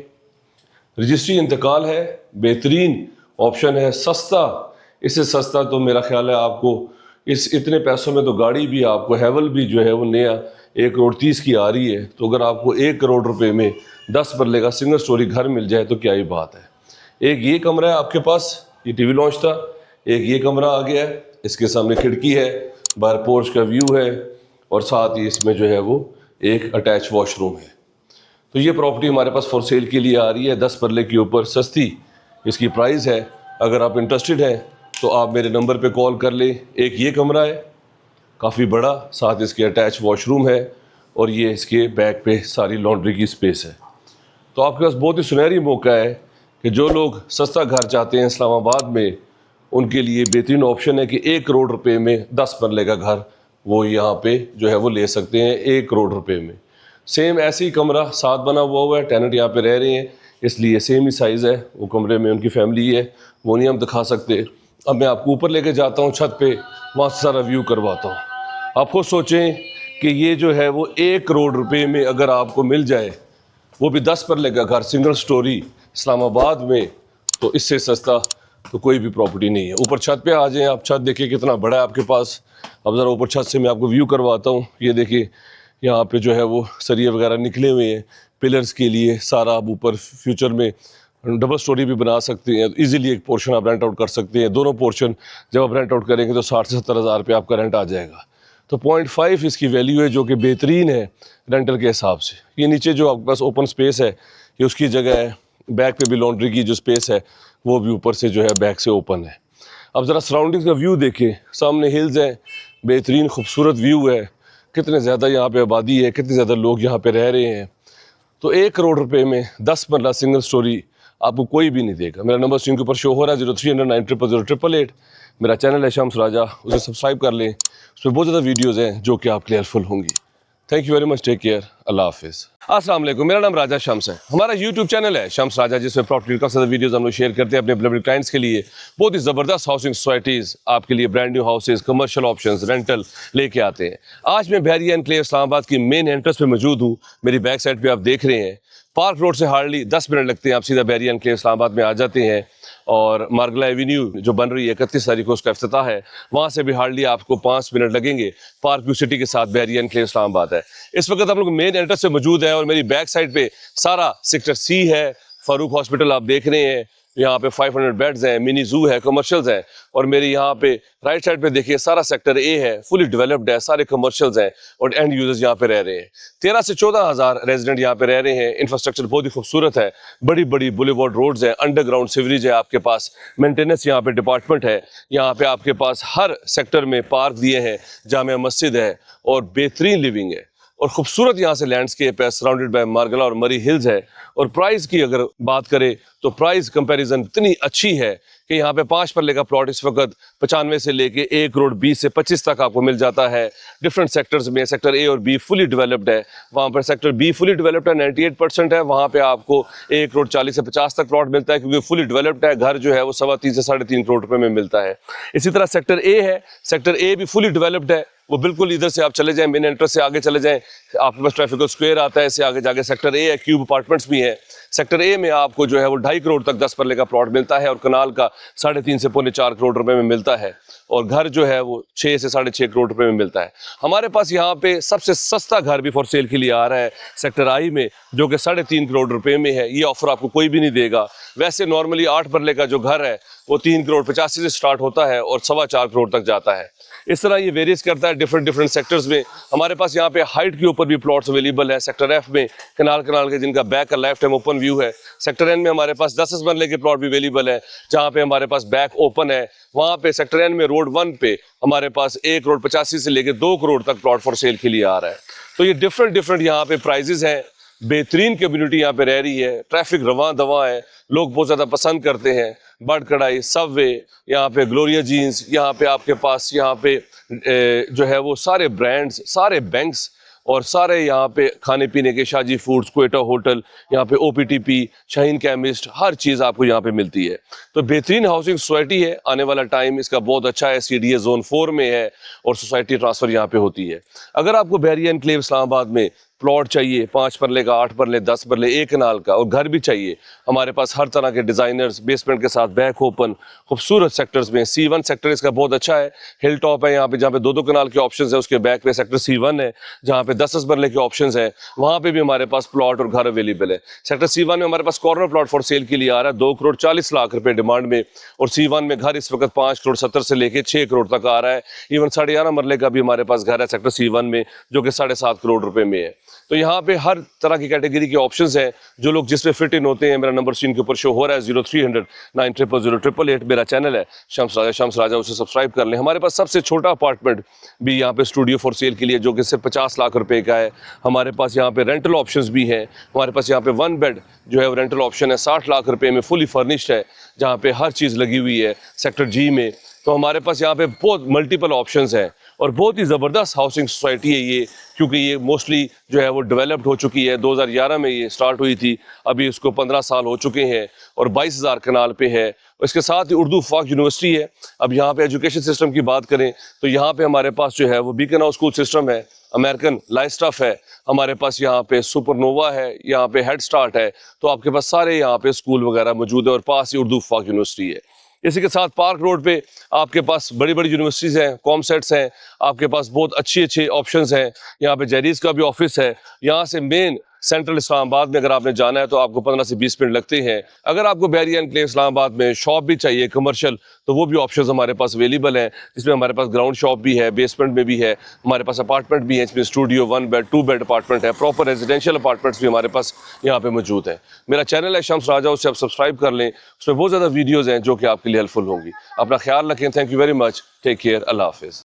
रजिस्ट्री इंतकाल है, बेहतरीन ऑप्शन है, सस्ता। इससे सस्ता तो मेरा ख्याल है आपको इस इतने पैसों में तो गाड़ी भी आपको हैवल भी जो है वो नया 1 करोड़ 30 की आ रही है। तो अगर आपको 1 करोड़ रुपए में 10 मरले का सिंगल स्टोरी घर मिल जाए तो क्या ही बात है। एक ये कमरा है आपके पास, ये टीवी लॉन्च था, एक ये कमरा आ गया है, इसके सामने खिड़की है, बाहर पोर्च का व्यू है और साथ ही इसमें जो है वो एक अटैच वॉशरूम है। तो ये प्रॉपर्टी हमारे पास फॉर सेल के लिए आ रही है 10 मरले के ऊपर, सस्ती इसकी प्राइस है। अगर आप इंटरेस्टेड हैं तो आप मेरे नंबर पे कॉल कर लें। एक ये कमरा है काफ़ी बड़ा, साथ इसके अटैच वॉशरूम है और ये इसके बैक पे सारी लॉन्ड्री की स्पेस है। तो आपके पास बहुत ही सुनहरी मौका है कि जो लोग सस्ता घर चाहते हैं इस्लामाबाद में, उनके लिए बेहतरीन ऑप्शन है कि 1 करोड़ रुपए में 10 मरले का घर वो यहाँ पे जो है वो ले सकते हैं 1 करोड़ रुपए में। सेम ऐसे ही कमरा साथ बना हुआ है, टेनेंट यहाँ पे रह रहे हैं इसलिए सेम ही साइज़ है। वो कमरे में उनकी फैमिली है, वो नहीं हम दिखा सकते। अब मैं आपको ऊपर लेके जाता हूँ छत पे, वहाँ से सारा व्यू करवाता हूँ। आप खुद सोचें कि ये जो है वो 1 करोड़ रुपए में अगर आपको मिल जाए, वो भी 10 मरले का घर सिंगल स्टोरी इस्लामाबाद में, तो इससे सस्ता तो कोई भी प्रॉपर्टी नहीं है। ऊपर छत पे आ जाएं आप, छत देखिए कितना बड़ा है आपके पास। अब ज़रा ऊपर छत से मैं आपको व्यू करवाता हूँ। ये देखिए यहाँ पे जो है वो सरिये वगैरह निकले हुए हैं पिलर्स के लिए। सारा आप ऊपर फ्यूचर में डबल स्टोरी भी बना सकते हैं, इजीली एक पोर्शन आप रेंट आउट कर सकते हैं। दोनों पोर्शन जब आप रेंट आउट करेंगे तो 60 से 70 हज़ार रुपये आपका रेंट आ जाएगा। तो 0.5 इसकी वैल्यू है जो कि बेहतरीन है रेंटल के हिसाब से। ये नीचे जो आपके पास ओपन स्पेस है ये उसकी जगह है, बैक पे भी लॉन्ड्री की जो स्पेस है वो भी ऊपर से जो है बैक से ओपन है। अब ज़रा सराउंडिंग्स का व्यू देखें, सामने हिल्स हैं, बेहतरीन खूबसूरत व्यू है, कितने ज़्यादा यहाँ पे आबादी है, कितने ज़्यादा लोग यहाँ पे रह रहे हैं। तो 1 करोड़ रुपए में 10 मरला सिंगल स्टोरी आपको कोई भी नहीं देगा। मेरा नंबर स्क्रीन के ऊपर शो हो रहा है 0309000888। मेरा चैनल है शम्स राजा, उसे सब्सक्राइब कर लें, उसमें बहुत ज़्यादा वीडियोज़ हैं जो कि आपके लिए हेल्पफुल होंगी। Thank you very much, take care, अल्लाह हाफिज़। अस्सलाम वालेकुम, मेरा नाम राजा शम्स है। हमारा यूट्यूब चैनल है शम्स राजा, जिसमें प्रॉपर्टी का ज़्यादा वीडियोज़ हम लोग शेयर करते हैं अपने बेनिफिट क्लाइंट्स के लिए। बहुत ही ज़बरदस्त हाउसिंग सोसाइटीज़ आपके लिए, brand new houses, commercial options, rental लेके आते हैं। आज मैं बहरिया एनक्लेव इस्लामाबाद की मेन एंट्रेंस पे मौजूद हूँ। मेरी बैक साइड पे आप देख रहे हैं, पार्क रोड से हार्डली 10 मिनट लगते हैं, आप सीधा बहरिया एनक्लेव इस्लामाबाद में आ जाते हैं। और मार्गला एवेन्यू जो बन रही है 31 तारीख को उसका इफ्तिताह है, वहाँ से भी हार्डली आपको 5 मिनट लगेंगे। पार्क व्यू सिटी के साथ बहरिया एनक्लेव इस्लामाबाद है। इस वक्त हम लोग मेन एंट्रेंस पे मौजूद है और मेरी बैक साइड पे सारा सेक्टर सी है। फारूक हॉस्पिटल आप देख रहे हैं, यहाँ पे 500 बेड्स हैं, मिनी जू है, कमर्शियल्स हैं। और मेरे यहाँ पे राइट साइड पे देखिए सारा सेक्टर ए है, फुली डेवलप्ड है, सारे कमर्शियल्स हैं और एंड यूजर्स यहाँ पे रह रहे हैं। 13 से 14 हज़ार रेजिडेंट यहाँ पे रह रहे हैं। इंफ्रास्ट्रक्चर बहुत ही खूबसूरत है, बड़ी बड़ी बुलेवार्ड रोड्स हैं, अंडरग्राउंड सीवरेज है आपके पास, मेंटेनेंस यहाँ पे डिपार्टमेंट है। यहाँ पे आपके पास हर सेक्टर में पार्क दिए हैं, जामिया मस्जिद है और बेहतरीन लिविंग है। और खूबसूरत यहाँ से लैंडस्केप है, सराउंडेड बाय मार्गला और मरी हिल्स है। और प्राइस की अगर बात करें तो प्राइस कंपैरिजन इतनी अच्छी है कि यहाँ पे 5 मरले का प्लॉट इस वक्त 95 से लेके 1 करोड़ 20 से 25 तक आपको मिल जाता है। डिफरेंट सेक्टर्स में सेक्टर ए और बी फुली डेवलप्ड है, वहाँ पर सेक्टर बी फुली डेवलप्ड है, 98% है, वहाँ पे आपको 1 करोड़ 40 से 50 तक प्लॉट मिलता है क्योंकि फुली डेवलप्ड है। घर जो है वो 3.25 से 3.5 करोड़ रुपए में मिलता है। इसी तरह सेक्टर ए है, सेक्टर ए भी फुली डेवलप्ड है, वो बिल्कुल इधर से आप चले जाएं, मेन एंट्रेंस से आगे चले जाएं, आपके पास ट्रैफिकल स्क्वायर आता है, इससे आगे जाके सेक्टर ए है, क्यूब अपार्टमेंट्स भी हैं। सेक्टर ए में आपको जो है वो 2.5 करोड़ तक 10 मरले का प्लॉट मिलता है और कनाल का 3.5 से 4 करोड़ रुपए में मिलता है और घर जो है वो 6 से 6.5 करोड़ रुपए में मिलता है। हमारे पास यहाँ पे सबसे सस्ता घर भी फॉर सेल के लिए आ रहा है सेक्टर आई में, जो कि 3.5 करोड़ रुपए में है। ये ऑफर आपको कोई भी नहीं देगा। वैसे नॉर्मली 8 मरले का जो घर है वो 3 करोड़ 85 से स्टार्ट होता है और 4.25 करोड़ तक जाता है। इस तरह ये वेरीज करता है डिफरेंट सेक्टर्स में। हमारे पास यहाँ पे हाइट के ऊपर भी प्लॉट्स अवेलेबल है। सेक्टर एफ में कनाल के जिनका बैक का लेफ्ट टाइम ओपन व्यू है। सेक्टर एन में हमारे पास 10 मरले के प्लॉट भी अवेलेबल है जहाँ पे हमारे पास बैक ओपन है। वहाँ पे सेक्टर एन में रोड 1 पे हमारे पास 1 करोड़ 85 से लेकर 2 करोड़ तक प्लॉट फॉर सेल के लिए आ रहा है। तो ये डिफरेंट यहाँ पे प्राइजेस हैं। बेहतरीन कम्युनिटी यहाँ पे रह रही है, ट्रैफिक रवां दवा है, लोग बहुत ज़्यादा पसंद करते हैं। बर्ड कढ़ाई, सबवे, यहाँ पे ग्लोरिया जीन्स, यहाँ पे आपके पास यहाँ पे जो है वो सारे ब्रांड्स, सारे बैंक्स और सारे यहाँ पे खाने पीने के शाजी फूड्स, क्वेटा होटल, यहाँ पे OPTP, शाहीन केमिस्ट, हर चीज़ आपको यहाँ पे मिलती है। तो बेहतरीन हाउसिंग सोसाइटी है। आने वाला टाइम इसका बहुत अच्छा है। CDA जोन 4 में है और सोसाइटी ट्रांसफ़र यहाँ पे होती है। अगर आपको बहरिया एनक्लेव इस्लामाबाद में प्लॉट चाहिए 5 मरले का, 8 मरले, 10 मरले, 1 कनाल का और घर भी चाहिए, हमारे पास हर तरह के डिज़ाइनर्स, बेसमेंट के साथ बैक ओपन, खूबसूरत सेक्टर्स में। C1 सेक्टर इसका बहुत अच्छा है, हिल टॉप है यहाँ पे, जहाँ पे 2 कनाल के ऑप्शंस है। उसके बैक पे सेक्टर C1 है जहाँ पे 10 मरले के ऑप्शंस है, वहाँ पे भी हमारे पास प्लॉट और घर अवेलेबल है। सेक्टर C1 में हमारे पास कॉर्नर प्लॉट फॉर सेल के लिए आ रहा है 2 करोड़ 40 लाख रुपए डिमांड में और C1 में घर इस वक्त 5 करोड़ 70 से लेके 6 करोड़ तक आ रहा है। इवन 11.5 मरले का भी हमारे पास घर है सेक्टर C1 में जो कि 7.5 करोड़ रुपए में है। तो यहाँ पे हर तरह की कैटेगरी के ऑप्शंस हैं जो लोग जिसमें फिट इन होते हैं। मेरा नंबर स्क्रीन के ऊपर शो हो रहा है 0300 9000888। मेरा चैनल है शम्स राजा, उसे सब्सक्राइब कर लें। हमारे पास सबसे छोटा अपार्टमेंट भी यहाँ पे स्टूडियो फॉर सेल के लिए जो कि सिर्फ 50 लाख रुपए का है। हमारे पास यहाँ पे रेंटल ऑप्शंस भी हैं। हमारे पास यहाँ पे 1 बेड जो है वो रेंटल ऑप्शन है 60 लाख रुपए में, फुली फर्निश्ड है, जहाँ पे हर चीज़ लगी हुई है सेक्टर जी में। तो हमारे पास यहाँ पे बहुत मल्टीपल ऑप्शंस हैं और बहुत ही ज़बरदस्त हाउसिंग सोसाइटी है ये, क्योंकि ये मोस्टली जो है वो डेवलप्ड हो चुकी है। 2011 में ये स्टार्ट हुई थी, अभी इसको 15 साल हो चुके हैं और 22,000 कनाल पे है। इसके साथ ही उर्दू फाक यूनिवर्सिटी है। अब यहाँ पे एजुकेशन सिस्टम की बात करें तो यहाँ पे हमारे पास जो है वो बीकन हाउस स्कूल सिस्टम है, अमेरिकन लाइस्टफ है, हमारे पास यहाँ पे सुपरनोवा है, यहाँ पे हेड स्टार्ट है। तो आपके पास सारे यहाँ पे स्कूल वगैरह मौजूद है और पास ही उर्दू फाक यूनिवर्सिटी है। इसी के साथ पार्क रोड पे आपके पास बड़ी बड़ी यूनिवर्सिटीज़ हैं, कॉमसेट्स हैं, आपके पास बहुत अच्छे ऑप्शंस हैं। यहाँ पे जैरीज का भी ऑफिस है। यहाँ से मेन सेंट्रल इस्लामाबाद में अगर आपने जाना है तो आपको 15 से 20 मिनट लगते हैं। अगर आपको बहरिया एनक्लेव इस्लामाबाद में शॉप भी चाहिए कमर्शियल, तो वो भी ऑप्शंस हमारे पास अवेलेबल हैं, जिसमें हमारे पास ग्राउंड शॉप भी है, बेसमेंट में भी है, हमारे पास अपार्टमेंट भी है, इसमें स्टूडियो 1 बेड 2 बेड अपार्टमेंट है, प्रॉपर रेजिडेंशियल अपार्टमेंट्स भी हमारे पास यहाँ पे मौजूद है। मेरा चैनल है शम्स राजा, उससे आप सब्सक्राइब कर लें, उसमें बहुत ज़्यादा वीडियोज़ हैं जो कि आपके लिए हेल्पफुल होंगी। अपना ख्याल रखें। Thank you very much. Take care. अल्लाह हाफिज़।